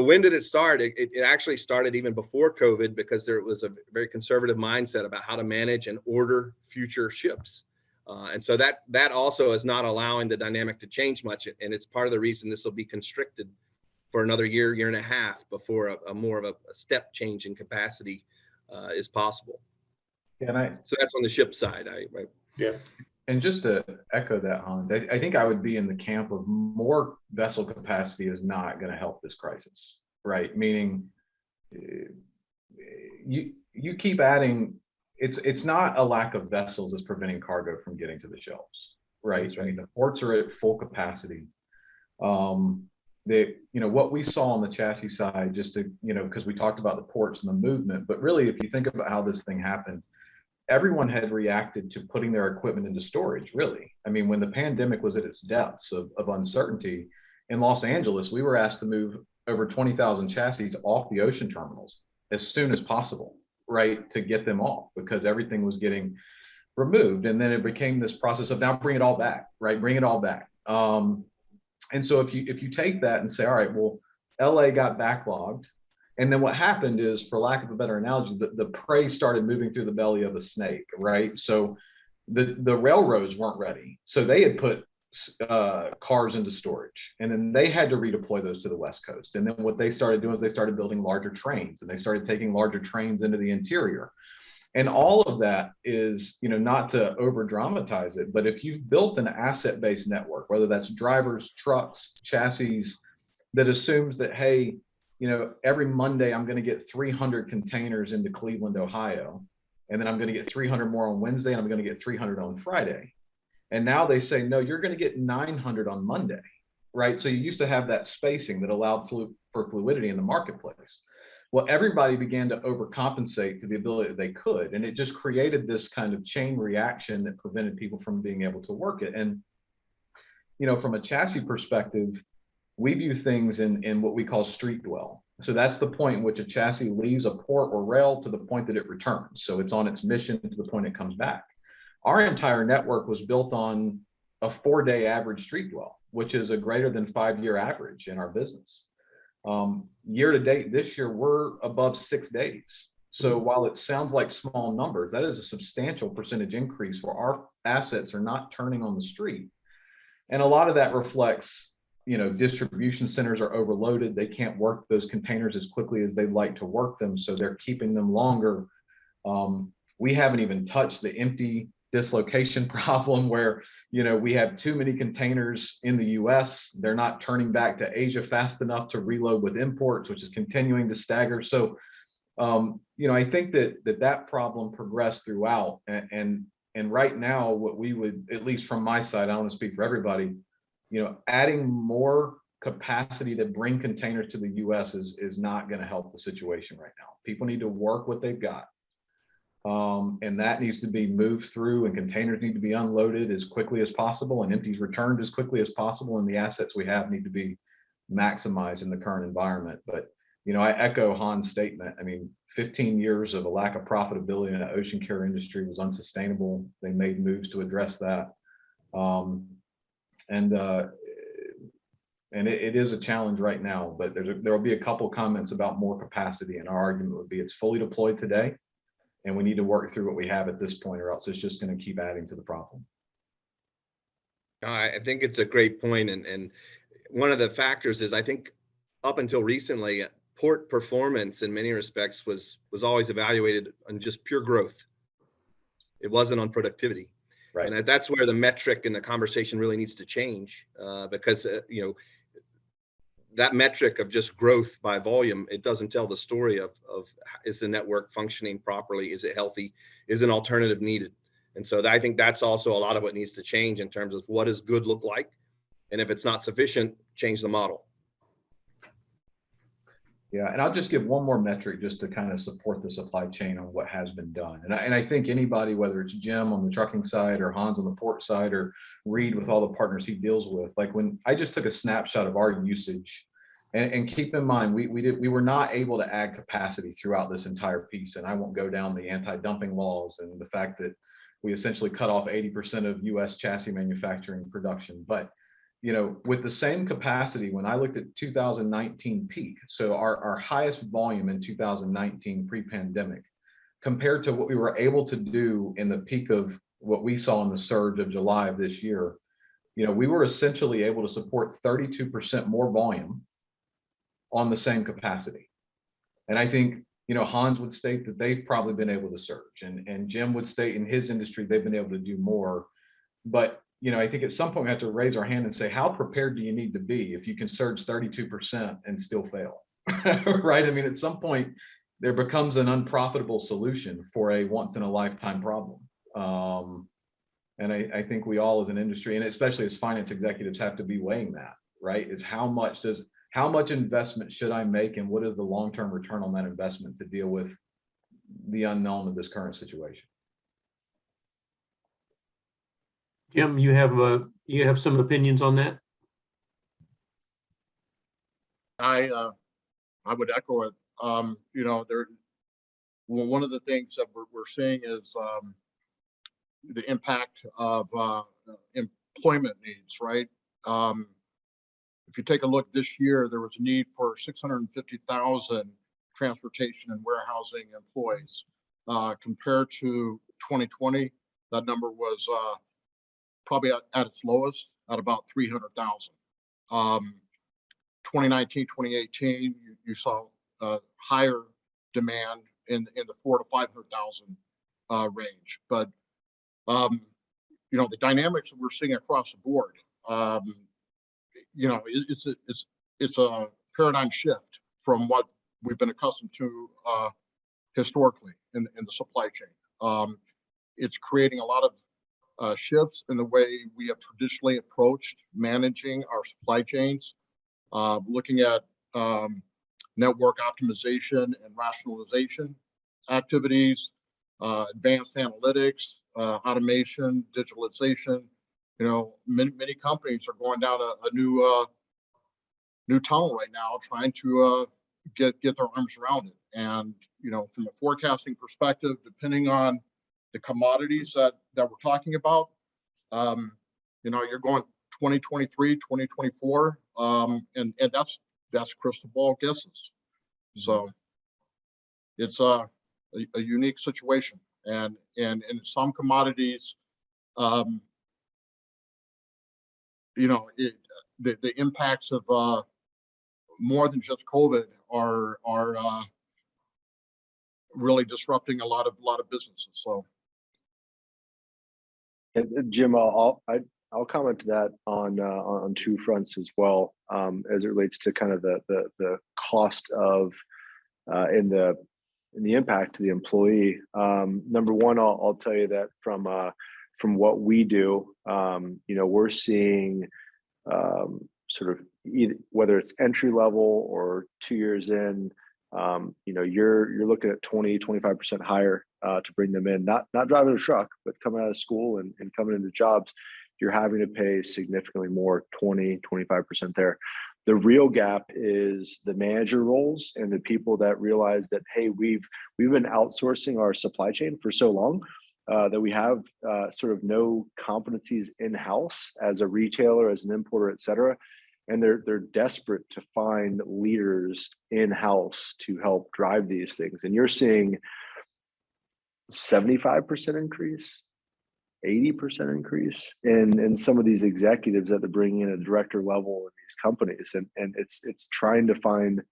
when did it start? It actually started even before COVID, because there was a very conservative mindset about how to manage and order future ships. And so that also is not allowing the dynamic to change much. And it's part of the reason this will be constricted for another year and a half before a more of a step change in capacity is possible. So that's on the ship side. Yeah. And just to echo that, Hans, I think I would be in the camp of more vessel capacity is not going to help this crisis, right? Meaning you keep adding, it's not a lack of vessels that's preventing cargo from getting to the shelves, right? I mean, the ports are at full capacity. What we saw on the chassis side, just to, because we talked about the ports and the movement, but really, if you think about how this thing happened, everyone had reacted to putting their equipment into storage, really. I mean, when the pandemic was at its depths of uncertainty in Los Angeles, we were asked to move over 20,000 chassis off the ocean terminals as soon as possible, right, to get them off, because everything was getting removed. And then it became this process of now bring it all back, right? Bring it all back. And so if you take that and say, all right, well, LA got backlogged. And then what happened is, for lack of a better analogy, the prey started moving through the belly of a snake, right? So the railroads weren't ready. So they had put cars into storage, and then they had to redeploy those to the West Coast. And then what they started doing is they started building larger trains, and they started taking larger trains into the interior. And all of that is, not to over dramatize it, but if you've built an asset-based network, whether that's drivers, trucks, chassis, that assumes that, hey, every Monday I'm going to get 300 containers into Cleveland, Ohio, and then I'm going to get 300 more on Wednesday, and I'm going to get 300 on Friday. And now they say, no, you're going to get 900 on Monday, right? So you used to have that spacing that allowed for fluidity in the marketplace. Well, everybody began to overcompensate to the ability that they could. And it just created this kind of chain reaction that prevented people from being able to work it. And, from a chassis perspective, we view things in what we call street dwell. So that's the point in which a chassis leaves a port or rail to the point that it returns. So it's on its mission to the point it comes back. Our entire network was built on a 4-day average street dwell, which is a greater than 5-year average in our business. Year to date this year, we're above 6 days. So while it sounds like small numbers, that is a substantial percentage increase where our assets are not turning on the street. And a lot of that reflects, distribution centers are overloaded. They can't work those containers as quickly as they'd like to work them. So they're keeping them longer. We haven't even touched the empty dislocation problem where, we have too many containers in the US. They're not turning back to Asia fast enough to reload with imports, which is continuing to stagger. So, I think that problem progressed throughout. And right now, what we would, at least from my side, I don't want to speak for everybody, adding more capacity to bring containers to the US is not going to help the situation right now. People need to work what they've got. And that needs to be moved through, and containers need to be unloaded as quickly as possible and empties returned as quickly as possible. And the assets we have need to be maximized in the current environment. But, I echo Hans' statement. I mean, 15 years of a lack of profitability in the ocean carrier industry was unsustainable. They made moves to address that. And And it is a challenge right now, but there will be a couple comments about more capacity, and our argument would be it's fully deployed today, and we need to work through what we have at this point, or else it's just going to keep adding to the problem. I think it's a great point, and one of the factors is I think up until recently, port performance in many respects was always evaluated on just pure growth. It wasn't on productivity. Right. And that's where the metric in the conversation really needs to change, because you know, that metric of just growth by volume, it doesn't tell the story of is the network functioning properly? Is it healthy? Is an alternative needed? And so I think that's also a lot of what needs to change in terms of what does good look like? And if it's not sufficient, change the model. Yeah, and I'll just give one more metric just to kind of support the supply chain on what has been done. And I think anybody, whether it's Jim on the trucking side or Hans on the port side or Reade with all the partners he deals with, like when I just took a snapshot of our usage, and keep in mind, we were not able to add capacity throughout this entire piece. And I won't go down the anti-dumping laws and the fact that we essentially cut off 80% of US chassis manufacturing production. But you know, with the same capacity, when I looked at 2019 peak, so our highest volume in 2019 pre-pandemic, compared to what we were able to do in the peak of what we saw in the surge of July of this year, you know, we were essentially able to support 32% more volume on the same capacity. And I think, you know, Hans would state that they've probably been able to surge, and Jim would state in his industry, they've been able to do more. But you know, I think at some point we have to raise our hand and say, how prepared do you need to be if you can surge 32% and still fail, right? I mean, at some point there becomes an unprofitable solution for a once in a lifetime problem. And I think we all as an industry, and especially as finance executives, have to be weighing that, right? Is how much investment should I make, and what is the long-term return on that investment to deal with the unknown of this current situation? Jim, you have some opinions on that? I would echo it. You know, one of the things that we're seeing is the impact of employment needs, right? If you take a look this year, there was a need for 650,000 transportation and warehousing employees. Compared to 2020, that number was probably at its lowest at about 300,000. 2019, 2018, you saw higher demand in the 400,000 to 500,000 range. But you know, the dynamics that we're seeing across the board, you know, it's a paradigm shift from what we've been accustomed to historically in the supply chain. It's creating a lot of shifts in the way we have traditionally approached managing our supply chains, looking at network optimization and rationalization activities, advanced analytics, automation, digitalization. You know, many companies are going down a new tunnel right now, trying to get their arms around it. And you know, from a forecasting perspective, depending on the commodities that we're talking about, you know, you're going 2023, 2024, and that's crystal ball guesses. So it's a unique situation, and in some commodities, you know, the impacts of more than just COVID are really disrupting a lot of businesses. So. And Jim, I'll comment to that on two fronts as well, as it relates to kind of the cost of in the impact to the employee. Number one, I'll tell you that from what we do, you know, we're seeing sort of either, whether it's entry level or 2 years in, you know, you're looking at 20-25% higher to bring them in, not driving a truck, but coming out of school and coming into jobs, you're having to pay significantly more, 20-25% there. The real gap is the manager roles and the people that realize that, hey, we've been outsourcing our supply chain for so long that we have sort of no competencies in-house as a retailer, as an importer, et cetera. and they're desperate to find leaders in-house to help drive these things. And you're seeing 75% increase, 80% increase in some of these executives that they're bringing in at director level in these companies, and it's trying to find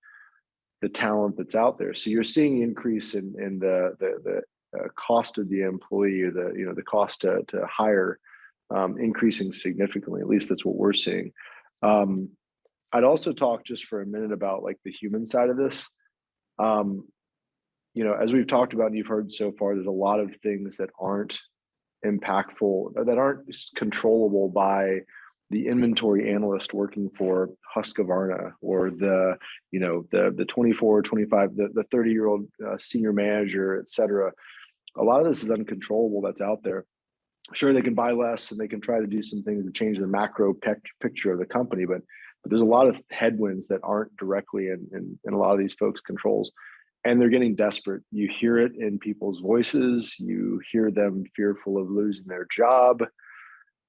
the talent that's out there. So you're seeing increase in the cost of the employee, or the cost to hire, increasing significantly. At least that's what we're seeing. I'd also talk just for a minute about like the human side of this. As we've talked about and you've heard so far, there's a lot of things that aren't impactful, that aren't controllable by the inventory analyst working for Husqvarna, or the 24, 25, the 30-year-old senior manager, et cetera. A lot of this is uncontrollable that's out there. Sure, they can buy less and they can try to do some things to change the macro picture of the company, but there's a lot of headwinds that aren't directly in a lot of these folks' controls. And they're getting desperate. You hear it in people's voices. You hear them fearful of losing their job.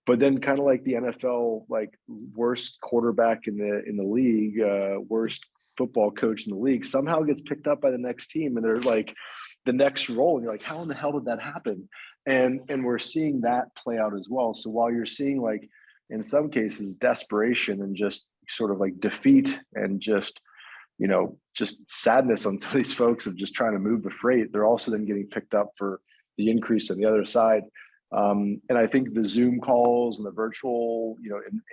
But then, kind of like the NFL, like worst quarterback in the league, worst football coach in the league, somehow gets picked up by the next team, and they're like the next role. And you're like, how in the hell did that happen? And we're seeing that play out as well. So while you're seeing, like, in some cases, desperation and just sort of like defeat and just sadness on some of these folks of just trying to move the freight, they're also then getting picked up for the increase on the other side. And I think the Zoom calls and the virtual,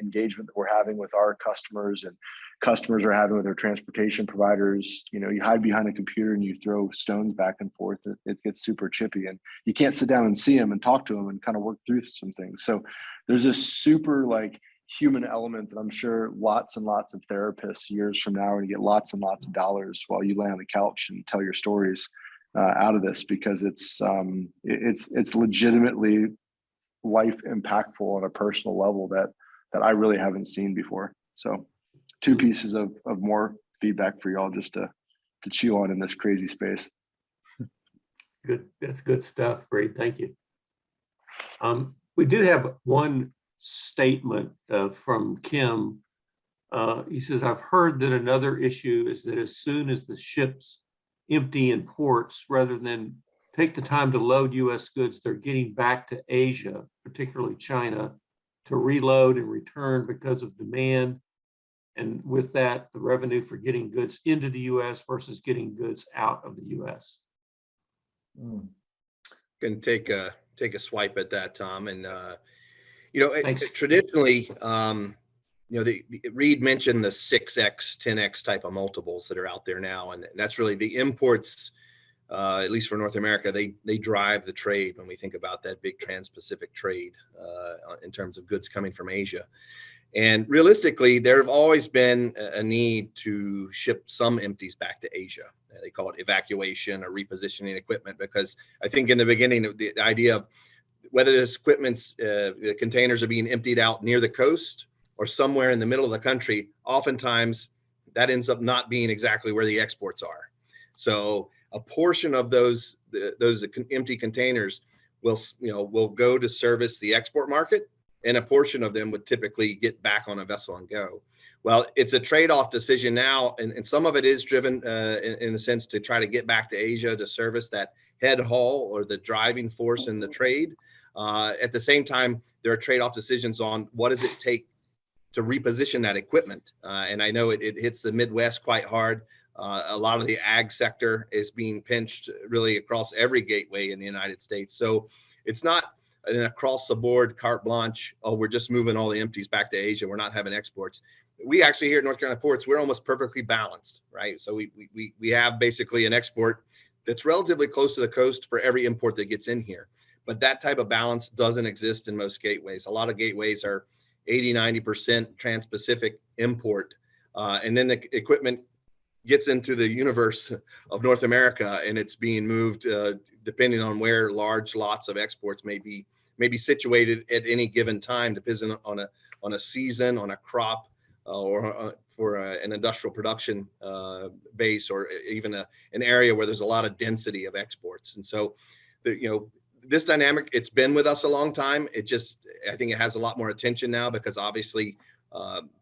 engagement that we're having with our customers, and customers are having with their transportation providers, you hide behind a computer and you throw stones back and forth. It gets super chippy, and you can't sit down and see them and talk to them and kind of work through some things. So there's this super like human element that I'm sure lots and lots of therapists years from now are going to get lots and lots of dollars while you lay on the couch and tell your stories out of this, because it's legitimately life impactful on a personal level that I really haven't seen before. So 2 pieces of more feedback for y'all just to chew on in this crazy space. Good. That's good stuff, Reade. Thank you. We do have one statement from Kim. He says, I've heard that another issue is that as soon as the ships empty in ports, rather than take the time to load U.S. goods, they're getting back to Asia, particularly China, to reload and return because of demand. And with that, the revenue for getting goods into the U.S. versus getting goods out of the U.S. Can take a swipe at that, Tom. And Thanks. traditionally, Reade mentioned the 6x, 10x type of multiples that are out there now, and that's really the imports. At least for North America, they drive the trade when we think about that big trans-Pacific trade in terms of goods coming from Asia. And realistically, there have always been a need to ship some empties back to Asia. They call it evacuation or repositioning equipment, because I think in the beginning of the idea of whether this equipment's the containers are being emptied out near the coast or somewhere in the middle of the country, oftentimes that ends up not being exactly where the exports are. So a portion of those empty containers will go to service the export market, and a portion of them would typically get back on a vessel and go. Well, it's a trade-off decision now, and some of it is driven in a sense to try to get back to Asia to service that head haul or the driving force in the trade. At the same time, there are trade-off decisions on what does it take to reposition that equipment. And I know it hits the Midwest quite hard. A lot of the ag sector is being pinched really across every gateway in the United States. So it's not an across the board carte blanche, oh, we're just moving all the empties back to Asia, we're not having exports. We actually here at North Carolina ports, we're almost perfectly balanced, right? So we have basically an export that's relatively close to the coast for every import that gets in here. But that type of balance doesn't exist in most gateways. A lot of gateways are 80-90% trans-Pacific import. And then the equipment gets into the universe of North America, and it's being moved depending on where large lots of exports may be situated at any given time, depending on a season, on a crop, or for an industrial production base, or even an area where there's a lot of density of exports. And so, this dynamic, it's been with us a long time. I think it has a lot more attention now because obviously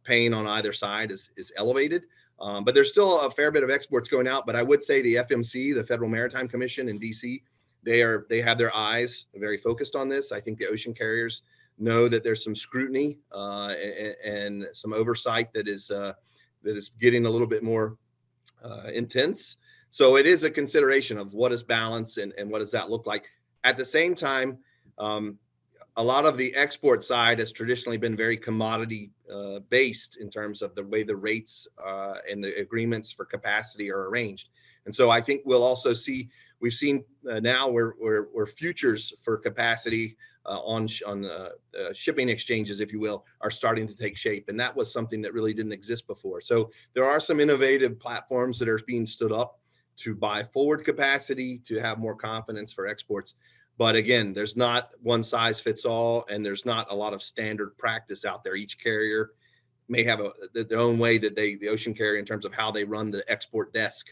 pain on either side is elevated. But there's still a fair bit of exports going out. But I would say the FMC, the Federal Maritime Commission in DC, they have their eyes very focused on this. I think the ocean carriers know that there's some scrutiny and some oversight that is getting a little bit more intense. So it is a consideration of what is balance and what does that look like. At the same time, a lot of the export side has traditionally been very commodity based in terms of the way the rates and the agreements for capacity are arranged. And so I think we'll also see, we've seen now where futures for capacity on shipping exchanges, if you will, are starting to take shape. And that was something that really didn't exist before. So there are some innovative platforms that are being stood up to buy forward capacity, to have more confidence for exports. But again, there's not one size fits all, and there's not a lot of standard practice out there. Each carrier may have their own way that the ocean carrier, in terms of how they run the export desk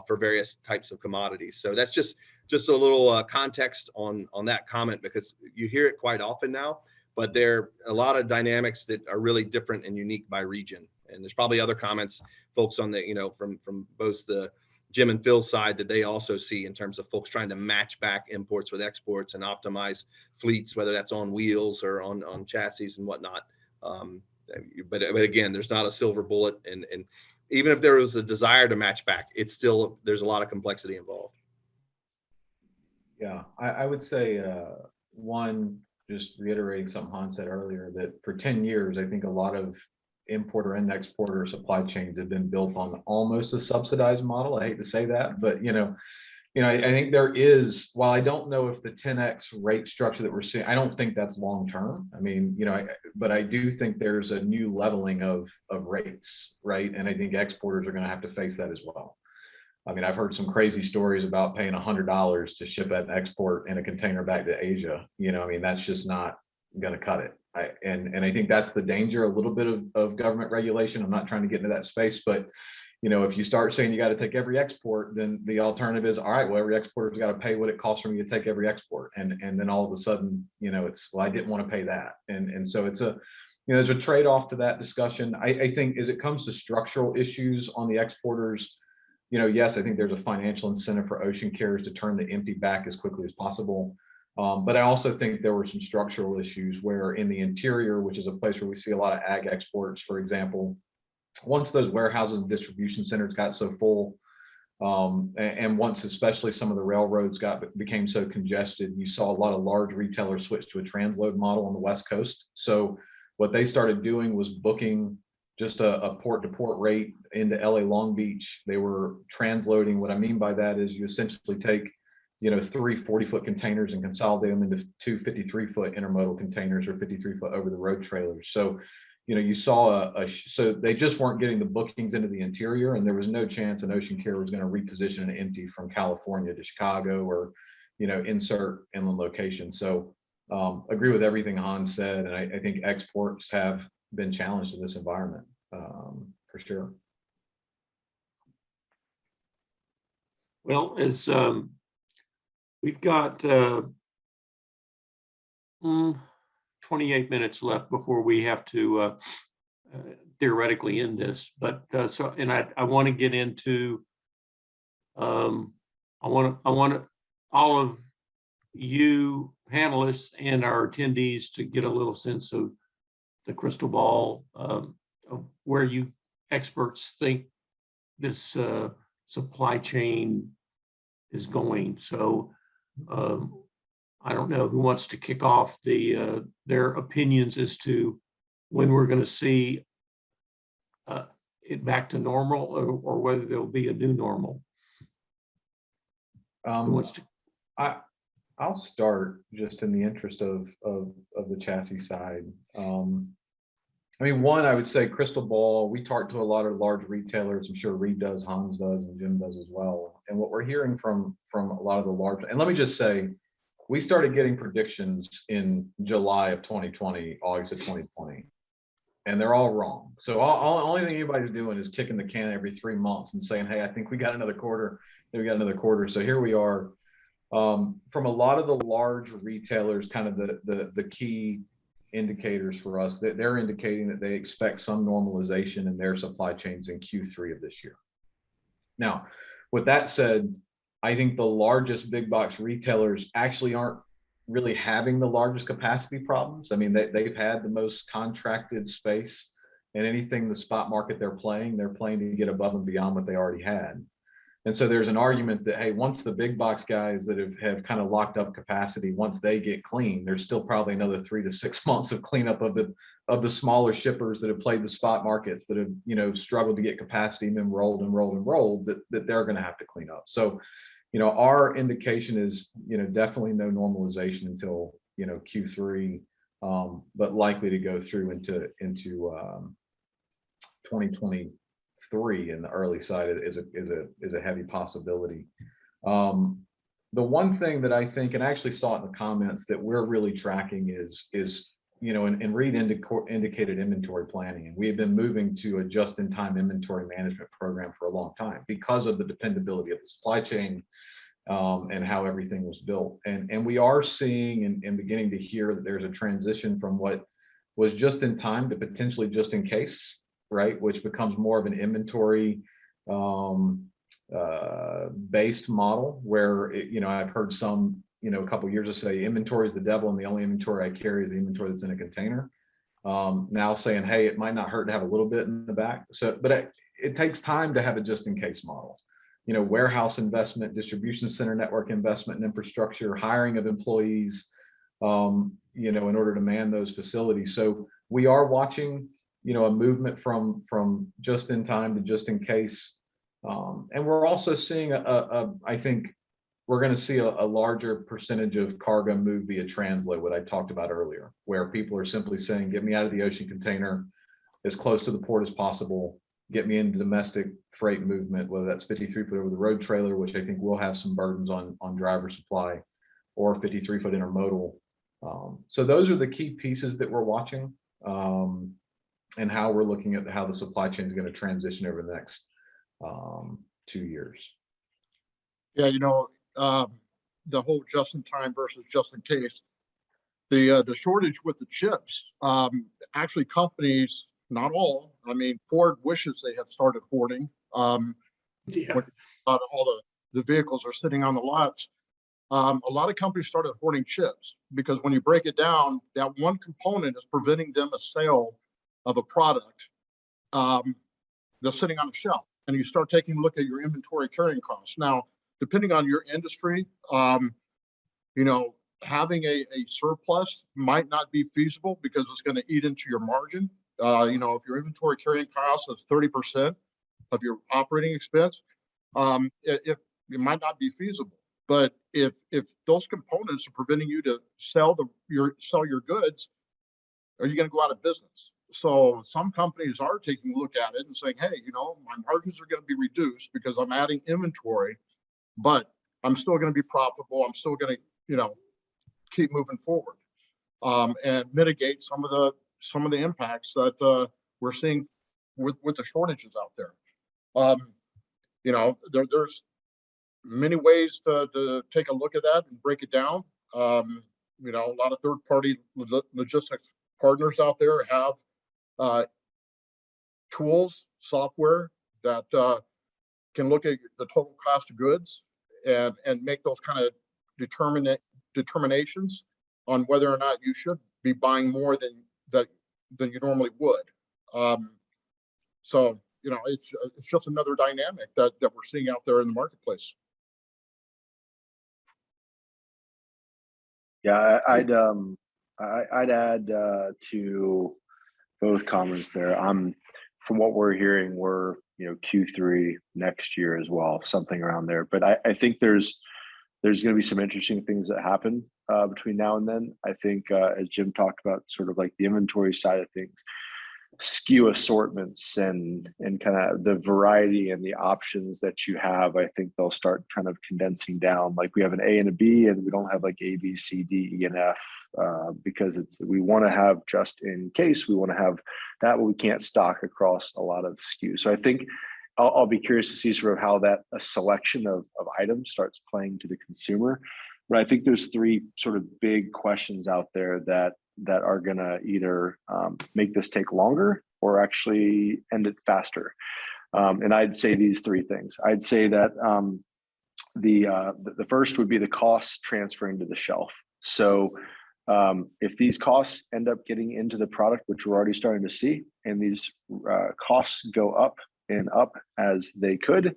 for various types of commodities. So that's just a little context on that comment, because you hear it quite often now, but there are a lot of dynamics that are really different and unique by region. And there's probably other comments, folks on the, from both the Jim and Phil's side, that they also see in terms of folks trying to match back imports with exports and optimize fleets, whether that's on wheels or on chassis and whatnot. But again, there's not a silver bullet, and even if there was a desire to match back, it's still, there's a lot of complexity involved. Yeah, I would say one, just reiterating something Han said earlier, that for 10 years, I think a lot of importer and exporter supply chains have been built on almost a subsidized model. I hate to say that, but I think there is, while I don't know if the 10x rate structure that we're seeing, I don't think that's long term. I mean, but I do think there's a new leveling of rates, right? And I think exporters are going to have to face that as well. I mean, I've heard some crazy stories about paying $100 to ship an export in a container back to Asia. I mean, that's just not going to cut it. And I think that's the danger, a little bit of government regulation. I'm not trying to get into that space, but if you start saying you got to take every export, then the alternative is, all right, well, every exporter's got to pay what it costs for me to take every export. And then all of a sudden, it's, well, I didn't want to pay that. And so it's there's a trade-off to that discussion. I think as it comes to structural issues on the exporters, yes, I think there's a financial incentive for ocean carriers to turn the empty back as quickly as possible. But I also think there were some structural issues where in the interior, which is a place where we see a lot of ag exports, for example, once those warehouses and distribution centers got so full, and once especially some of the railroads became so congested, you saw a lot of large retailers switch to a transload model on the West Coast. So what they started doing was booking just a port-to-port rate into LA Long Beach. They were transloading. What I mean by that is you essentially take 3 40-foot containers and consolidate them into 2 53-foot intermodal containers or 53-foot over-the-road trailers. So, you saw so they just weren't getting the bookings into the interior, and there was no chance an ocean carrier was going to reposition an empty from California to Chicago or, insert inland location. So, agree with everything Hans said, and I think exports have been challenged in this environment, for sure. Well, as we've got 28 minutes left before we have to theoretically end this, but I want to get into I want all of you panelists and our attendees to get a little sense of the crystal ball of where you experts think this supply chain is going. So I don't know who wants to kick off their opinions as to when we're going to see it back to normal, or whether there'll be a new normal. Who wants to? I'll start just in the interest of the chassis side. I mean, one, I would say crystal ball. We talk to a lot of large retailers. I'm sure Reade does, Hans does, and Jim does as well. And what we're hearing from a lot of the large, and let me just say, we started getting predictions in July of 2020, August of 2020, and they're all wrong. So only thing anybody's doing is kicking the can every 3 months and saying, hey, I think we got another quarter. We got another quarter. So here we are. From a lot of the large retailers, kind of the key indicators for us that they're indicating that they expect some normalization in their supply chains in Q3 of this year. Now, with that said, I think the largest big box retailers actually aren't really having the largest capacity problems. I mean, they've had the most contracted space, and anything the spot market they're playing to get above and beyond what they already had. And so there's an argument that, hey, once the big box guys that have kind of locked up capacity, once they get clean, there's still probably another 3 to 6 months of cleanup of the smaller shippers that have played the spot markets, that have, you know, struggled to get capacity and then rolled that they're going to have to clean up. So, you know, our indication is, you know, definitely no normalization until, you know, Q3, but likely to go through into 2023 in the early side is a heavy possibility. The one thing that I think, and I actually saw it in the comments, that we're really tracking is you know, and Reade indicated inventory planning, and we have been moving to a just-in-time inventory management program for a long time because of the dependability of the supply chain, and how everything was built. And we are seeing and beginning to hear that there's a transition from what was just in time to potentially just in case, right? Which becomes more of an inventory based model, where you know, I've heard some, you know, a couple of years ago say inventory is the devil and the only inventory I carry is the inventory that's in a container. Now saying, hey, it might not hurt to have a little bit in the back. So, but it takes time to have a just in case model. You know, warehouse investment, distribution center network investment and infrastructure, hiring of employees, you know, in order to man those facilities. So we are watching, you know, a movement from just in time to just in case. And we're also seeing I think we're going to see a larger percentage of cargo move via transload, what I talked about earlier, where people are simply saying, get me out of the ocean container as close to the port as possible, get me into domestic freight movement, whether that's 53-foot over the road trailer, which I think will have some burdens on driver supply, or 53-foot intermodal. So those are the key pieces that we're watching, and how we're looking at how the supply chain is going to transition over the next 2 years. Yeah, you know, the whole just in time versus just in case, the shortage with the chips, actually companies, not all, I mean, Ford wishes they had started hoarding. Yeah. When all the vehicles are sitting on the lots. A lot of companies started hoarding chips because when you break it down, that one component is preventing them a sale of a product that's sitting on a shelf. And you start taking a look at your inventory carrying costs. Now, depending on your industry, you know, having a surplus might not be feasible because it's going to eat into your margin. You know, if your inventory carrying cost is 30% of your operating expense, it might not be feasible. But if those components are preventing you to sell your goods, are you going to go out of business? So some companies are taking a look at it and saying, hey, you know, my margins are going to be reduced because I'm adding inventory, but I'm still going to be profitable. I'm still going to, you know, keep moving forward, and mitigate some of the impacts that we're seeing with the shortages out there. You know, there's many ways to take a look at that and break it down. You know, a lot of third-party logistics partners out there have tools, software that can look at the total cost of goods and make those kind of determinations on whether or not you should be buying more than you normally would. So, you know, it's just another dynamic that we're seeing out there in the marketplace. Yeah, I'd add to both comments there. From what we're hearing, we're, you know, Q3 next year as well, something around there. But I think there's going to be some interesting things that happen between now and then. I think as Jim talked about, sort of like the inventory side of things, SKU assortments and kind of the variety and the options that you have, I think they'll start kind of condensing down. Like we have an A and a B, and we don't have like A, B, C, D, E, and F because we want to have just in case. We want to have that, but we can't stock across a lot of SKUs. So I think I'll be curious to see sort of how that a selection of items starts playing to the consumer. But I think there's three sort of big questions out there that that are going to either make this take longer or actually end it faster. And I'd say these three things. I'd say that the first would be the costs transferring to the shelf. So if these costs end up getting into the product, which we're already starting to see, and these costs go up and up as they could,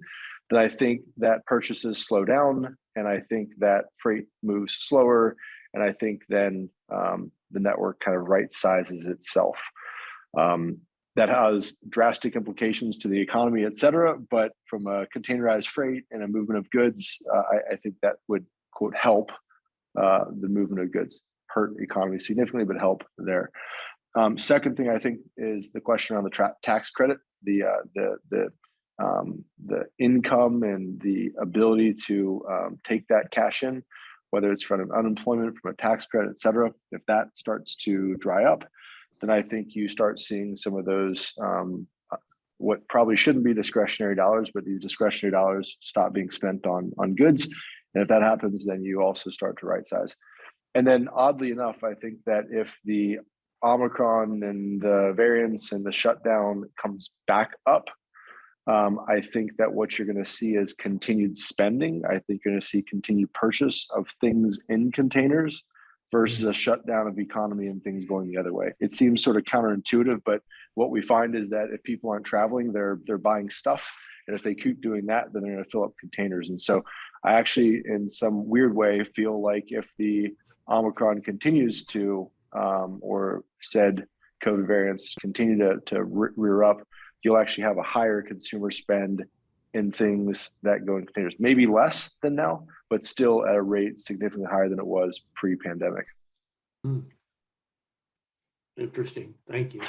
then I think that purchases slow down, and I think that freight moves slower, and I think then the network kind of right sizes itself. That has drastic implications to the economy, et cetera. But from a containerized freight and a movement of goods, I think that would, quote, help the movement of goods. Hurt economy significantly, but help there. Second thing I think is the question on the tax credit, the income and the ability to take that cash in, whether it's from unemployment, from a tax credit, et cetera. If that starts to dry up, then I think you start seeing some of those, what probably shouldn't be discretionary dollars, but these discretionary dollars stop being spent on goods. And if that happens, then you also start to right size. And then oddly enough, I think that if the Omicron and the variants and the shutdown comes back up, I think that what you're going to see is continued spending. I think you're going to see continued purchase of things in containers versus a shutdown of economy and things going the other way. It seems sort of counterintuitive, but what we find is that if people aren't traveling, they're buying stuff. And if they keep doing that, then they're going to fill up containers. And so I actually, in some weird way, feel like if the Omicron continues to, or said COVID variants continue to rear up, you'll actually have a higher consumer spend in things that go in containers. Maybe less than now, but still at a rate significantly higher than it was pre-pandemic. Interesting. Thank you.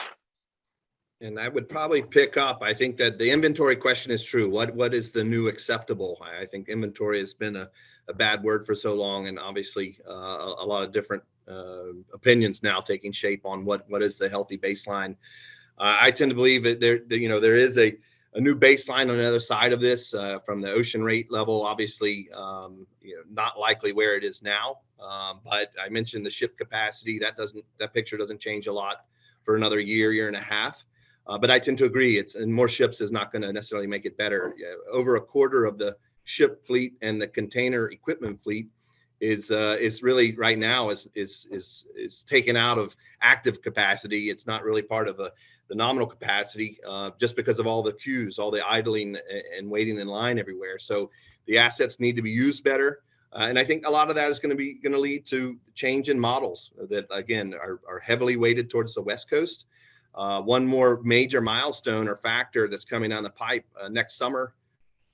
And I would probably pick up, I think that the inventory question is true. What is the new acceptable? I think inventory has been a bad word for so long, and obviously a lot of different opinions now taking shape on what is the healthy baseline. I tend to believe that there is a new baseline on the other side of this from the ocean rate level, obviously not likely where it is now. But I mentioned the ship capacity, that picture doesn't change a lot for another year and a half. But I tend to agree, and more ships is not going to necessarily make it better. Over a quarter of the ship fleet and the container equipment fleet is really right now is taken out of active capacity. It's not really part of the nominal capacity just because of all the queues, all the idling and waiting in line everywhere. So the assets need to be used better. And I think a lot of that is going to lead to change in models that, again, are heavily weighted towards the West Coast. One more major milestone or factor that's coming down the pipe next summer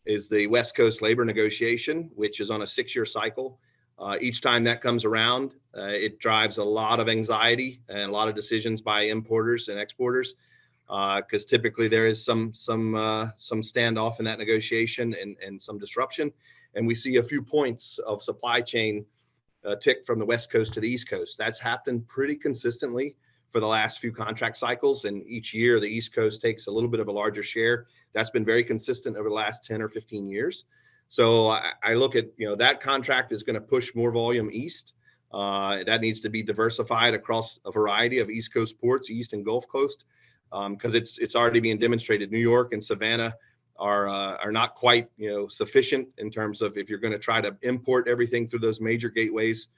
is the West Coast labor negotiation, which is on a 6-year cycle. Each time that comes around, it drives a lot of anxiety and a lot of decisions by importers and exporters, because typically there is some standoff in that negotiation and some disruption. And we see a few points of supply chain tick from the West Coast to the East Coast. That's happened pretty consistently for the last few contract cycles. And each year, the East Coast takes a little bit of a larger share. That's been very consistent over the last 10 or 15 years. So I look at, that contract is going to push more volume east. That needs to be diversified across a variety of East Coast ports, East and Gulf Coast, because it's already being demonstrated. New York and Savannah are not quite, sufficient in terms of if you're going to try to import everything through those major gateways,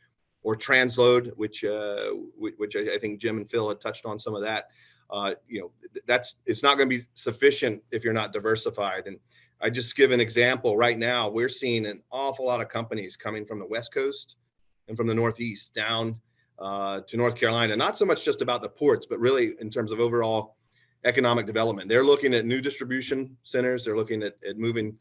or transload, which I think Jim and Phil had touched on some of that. It's not going to be sufficient if you're not diversified. And I just give an example. Right now, we're seeing an awful lot of companies coming from the West Coast and from the Northeast down to North Carolina. Not so much just about the ports, but really in terms of overall economic development. They're looking at new distribution centers. They're looking at moving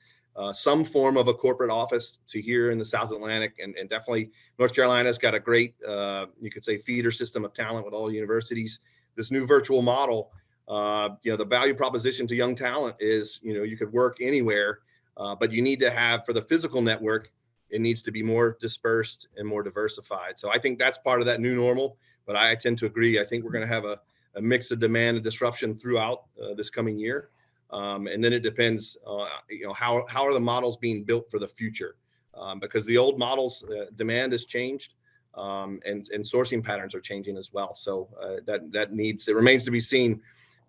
some form of a corporate office to here in the South Atlantic, and definitely North Carolina's got a great, you could say, feeder system of talent with all the universities. This new virtual model, the value proposition to young talent is, you could work anywhere, but you need to have, for the physical network, it needs to be more dispersed and more diversified. So I think that's part of that new normal, but I tend to agree. I think we're going to have a mix of demand and disruption throughout this coming year. And then it depends, how are the models being built for the future? Because the old models, demand has changed. and sourcing patterns are changing as well. So it remains to be seen.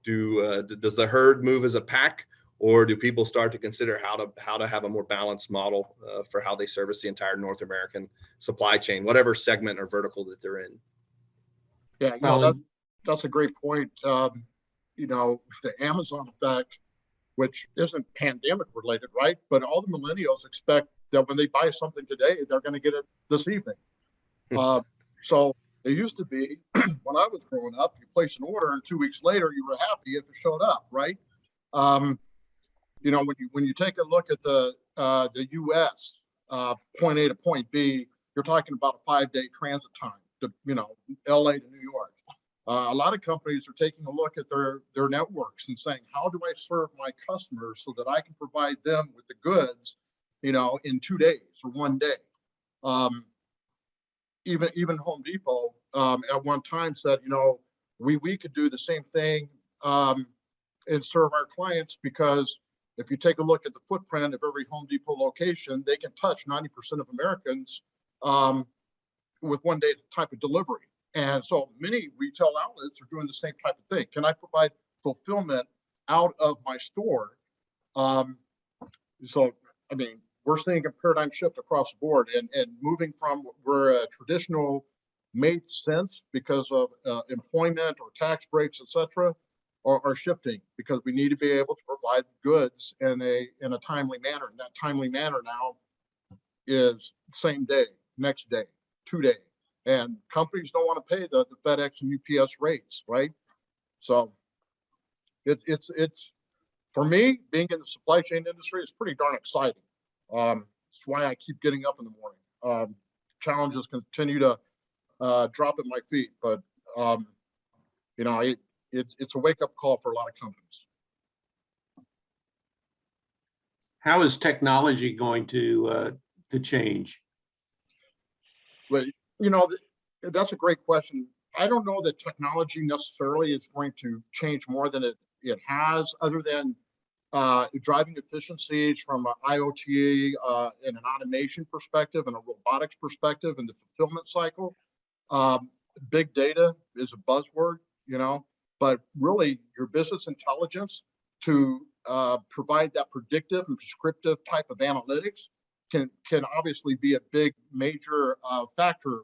Does the herd move as a pack, or do people start to consider how to have a more balanced model for how they service the entire North American supply chain, whatever segment or vertical that they're in? Yeah, that's a great point. The Amazon effect, which isn't pandemic related, right? But all the millennials expect that when they buy something today, they're going to get it this evening. So it used to be when I was growing up, you place an order and 2 weeks later you were happy if it showed up, right? When you take a look at the U.S. Point A to point B, you're talking about a 5-day transit time to L.A. to New York. A lot of companies are taking a look at their networks and saying, how do I serve my customers so that I can provide them with the goods, in 2 days or 1 day? Even Home Depot at one time said, we could do the same thing and serve our clients, because if you take a look at the footprint of every Home Depot location, they can touch 90% of Americans with 1 day type of delivery. And so many retail outlets are doing the same type of thing. Can I provide fulfillment out of my store? We're seeing a paradigm shift across the board, and moving from where a traditional made sense because of employment or tax breaks, etc., are shifting, because we need to be able to provide goods in a timely manner. And that timely manner now is same day, next day, 2 day. And companies don't want to pay the FedEx and UPS rates, right? So it's for me, being in the supply chain industry is pretty darn exciting. It's why I keep getting up in the morning. Challenges continue to drop at my feet, but it's a wake-up call for a lot of companies. How is technology going to change? Well, that's a great question. I don't know that technology necessarily is going to change more than it has, other than driving efficiencies from an IoT and an automation perspective and a robotics perspective in the fulfillment cycle. Big data is a buzzword, but really your business intelligence to provide that predictive and prescriptive type of analytics can obviously be a big major factor.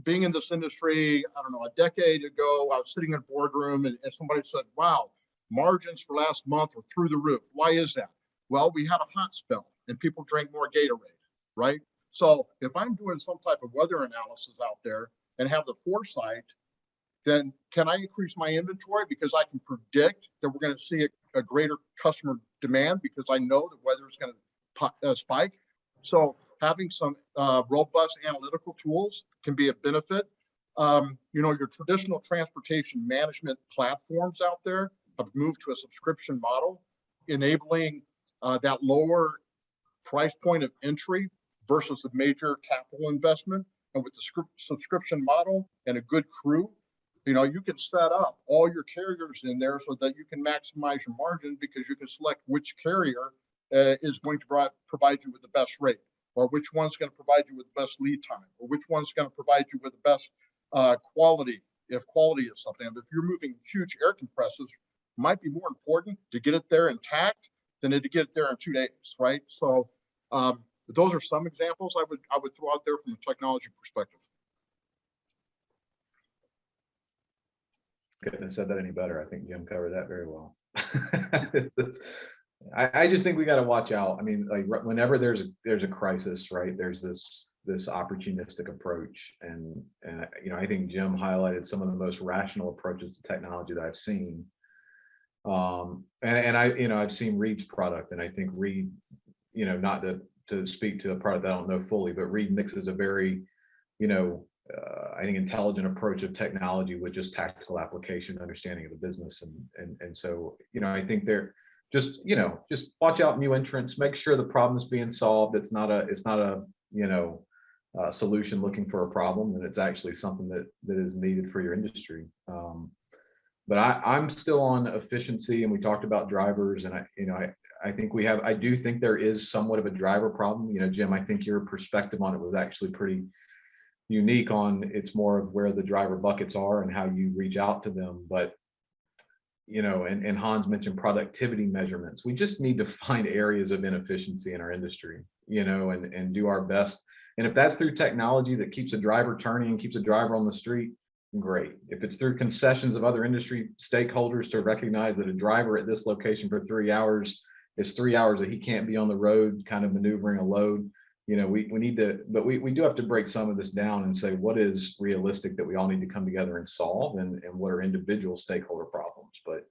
Being in this industry, I don't know, a decade ago, I was sitting in a boardroom and somebody said, wow, margins for last month are through the roof. Why is that? Well, we had a hot spell and people drank more Gatorade, right? So if I'm doing some type of weather analysis out there and have the foresight, then can I increase my inventory because I can predict that we're going to see a greater customer demand because I know the weather is going to spike. So having some robust analytical tools can be a benefit. Your traditional transportation management platforms out there have moved to a subscription model, enabling that lower price point of entry versus a major capital investment. And with the subscription model and a good crew, you can set up all your carriers in there so that you can maximize your margin, because you can select which carrier is going to provide you with the best rate, or which one's going to provide you with the best lead time, or which one's going to provide you with the best quality, if quality is something. If you're moving huge air compressors, it might be more important to get it there intact than to get it there in 2 days, right? So those are some examples I would throw out there from a technology perspective. Couldn't have said that any better. I think Jim covered that very well. I just think we got to watch out. I mean, like whenever there's a crisis, right? There's this opportunistic approach, and I think Jim highlighted some of the most rational approaches to technology that I've seen. And I've seen Reade's product, and I think Reade, not to speak to a product that I don't know fully, but Reade mixes a very, I think intelligent approach of technology with just tactical application, understanding of the business, and so I think they're just watch out new entrants, make sure the problem is being solved. It's not a solution looking for a problem, and it's actually something that is needed for your industry. But I'm still on efficiency, and we talked about drivers, and I think I do think there is somewhat of a driver problem. You know, Jim, I think your perspective on it was actually pretty unique on it's more of where the driver buckets are and how you reach out to them. But, you know, and Hans mentioned productivity measurements. We just need to find areas of inefficiency in our industry, you know, and do our best. And if that's through technology that keeps a driver turning and keeps a driver on the street, great. If it's through concessions of other industry stakeholders to recognize that a driver at this location for 3 hours is 3 hours that he can't be on the road, kind of maneuvering a load, you know, we need to, but we do have to break some of this down and say, what is realistic that we all need to come together and solve, and what are individual stakeholder problems. But,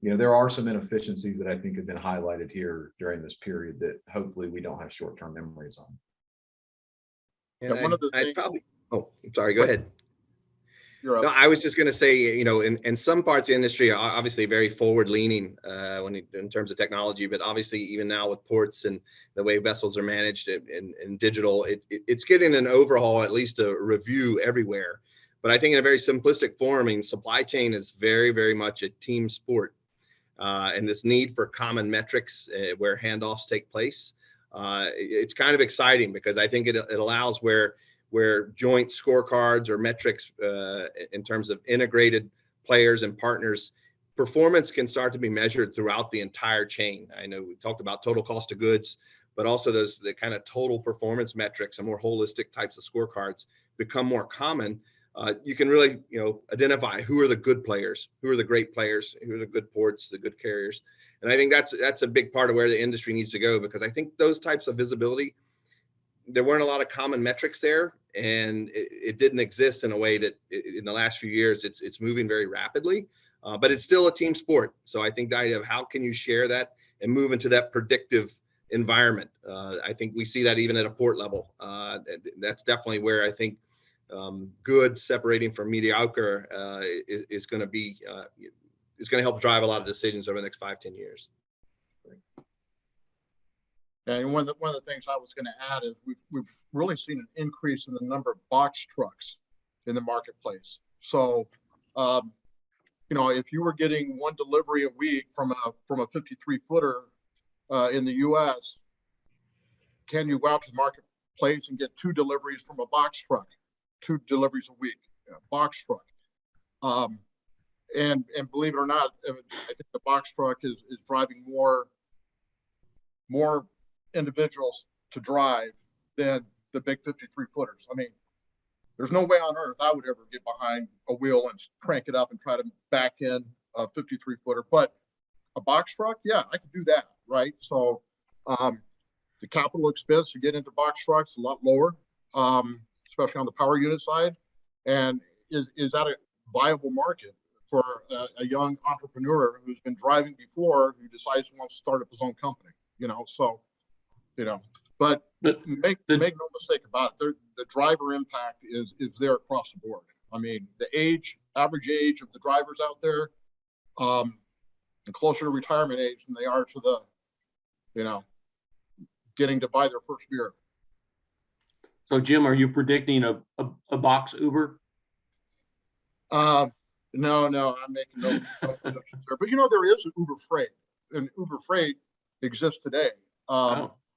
you know, there are some inefficiencies that I think have been highlighted here during this period that hopefully we don't have short-term memories on. And Yeah, one of the I'd things- probably, oh, I'm sorry, go ahead. You're up. No, I was just going to say, you know, in some parts of the industry are obviously very forward leaning in terms of technology, but obviously even now with ports and the way vessels are managed and digital, it's getting an overhaul, at least a review everywhere. But I think in a very simplistic form, I mean, supply chain is very, very much a team sport. And this need for common metrics where handoffs take place, it's kind of exciting because I think it allows where joint scorecards or metrics in terms of integrated players and partners, performance can start to be measured throughout the entire chain. I know we talked about total cost of goods, but also the kind of total performance metrics and more holistic types of scorecards become more common. You can really, you know, identify who are the good players, who are the great players, who are the good ports, the good carriers. And I think that's a big part of where the industry needs to go, because I think those types of visibility, there weren't a lot of common metrics there, and it didn't exist in a way that in the last few years it's moving very rapidly, but it's still a team sport. So I think the idea of how can you share that and move into that predictive environment, I think we see that even at a port level. That's definitely where I think good separating from mediocre is going to be is going to help drive a lot of decisions over the next 5-10 years. And one of the things I was going to add is we've really seen an increase in the number of box trucks in the marketplace. So, you know, if you were getting one delivery a week from a 53-footer in the U.S., can you go out to the marketplace and get 2 deliveries from a box truck, 2 deliveries a week, box truck? And believe it or not, I think the box truck is driving more individuals to drive than the big 53-footers. I mean, there's no way on earth I would ever get behind a wheel and crank it up and try to back in a 53-footer. But a box truck, yeah, I could do that, right? So the capital expense to get into box trucks is a lot lower, especially on the power unit side. And is that a viable market for a young entrepreneur who's been driving before, who decides he wants to start up his own company? You know, so, you know, but make no mistake about it, the driver impact is there across the board. I mean, the average age of the drivers out there, closer to retirement age than they are to the, you know, getting to buy their first beer. So Jim, are you predicting a box Uber? No, I'm making no predictions there. But you know, there is an Uber Freight, and Uber Freight exists today.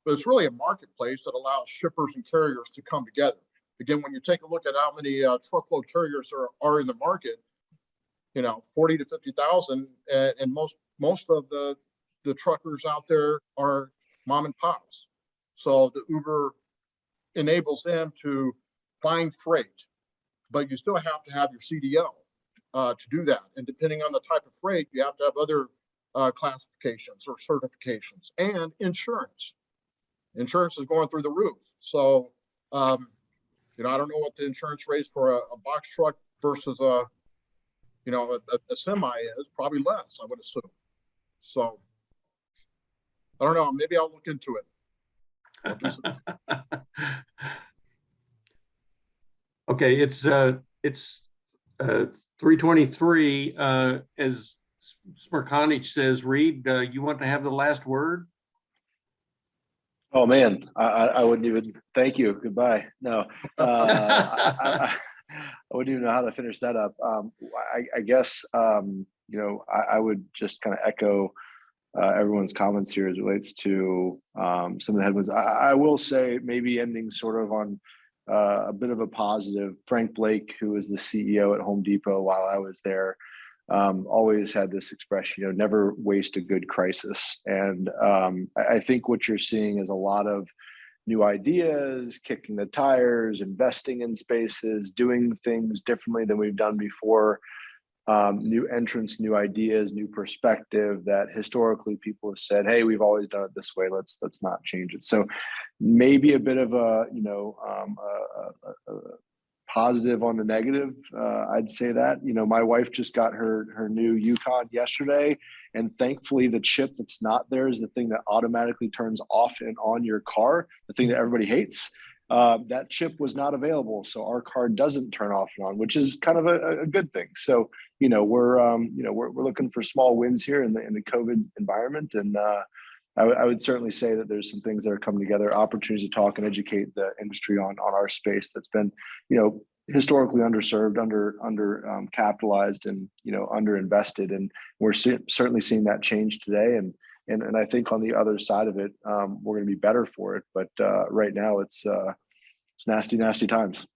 But it's really a marketplace that allows shippers and carriers to come together. Again, when you take a look at how many truckload carriers are in the market, you know, 40 to 50,000, and most of the truckers out there are mom and pops. So the Uber enables them to find freight, but you still have to have your CDL to do that. And depending on the type of freight, you have to have other classifications or certifications, and insurance. Insurance is going through the roof. So, you know, I don't know what the insurance rates for a box truck versus a semi is. Probably less, I would assume. So, I don't know. Maybe I'll look into it. Okay, it's 3:23. As Smirkanich says, Reade, you want to have the last word? Oh man, I wouldn't even. Thank you. Goodbye. No, I wouldn't even know how to finish that up. I guess you know, I would just kind of echo everyone's comments here as it relates to some of the headwinds. I will say maybe ending sort of on a bit of a positive. Frank Blake, who was the CEO at Home Depot while I was there, always had this expression, never waste a good crisis. And I think what you're seeing is a lot of new ideas, kicking the tires, investing in spaces, doing things differently than we've done before. New entrants, new ideas, new perspective that historically people have said, hey, we've always done it this way. Let's not change it. So maybe a bit of a positive on the negative. I'd say that, my wife just got her new Yukon yesterday, and thankfully the chip that's not there is the thing that automatically turns off and on your car, the thing that everybody hates. That chip was not available, so our car doesn't turn off and on, which is kind of a good thing. So we're looking for small wins here in the COVID environment, and I would certainly say that there's some things that are coming together, opportunities to talk and educate the industry on our space that's been historically underserved, under capitalized, and underinvested, and we're certainly seeing that change today. And I think on the other side of it, we're going to be better for it. But right now, it's nasty times.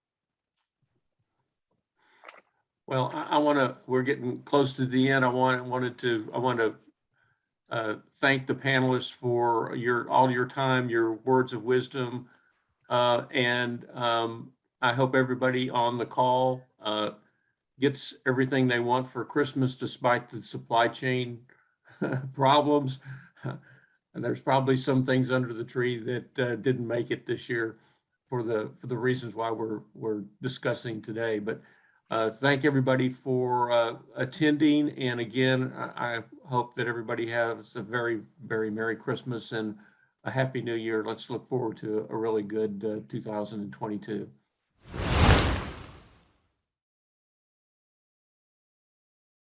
Well, we're getting close to the end. I want to thank the panelists for all your time, your words of wisdom, and I hope everybody on the call gets everything they want for Christmas, despite the supply chain problems. And there's probably some things under the tree that didn't make it this year for the reasons why we're discussing today. But thank everybody for attending. And again, I hope that everybody has a very, very Merry Christmas and a Happy New Year. Let's look forward to a really good 2022.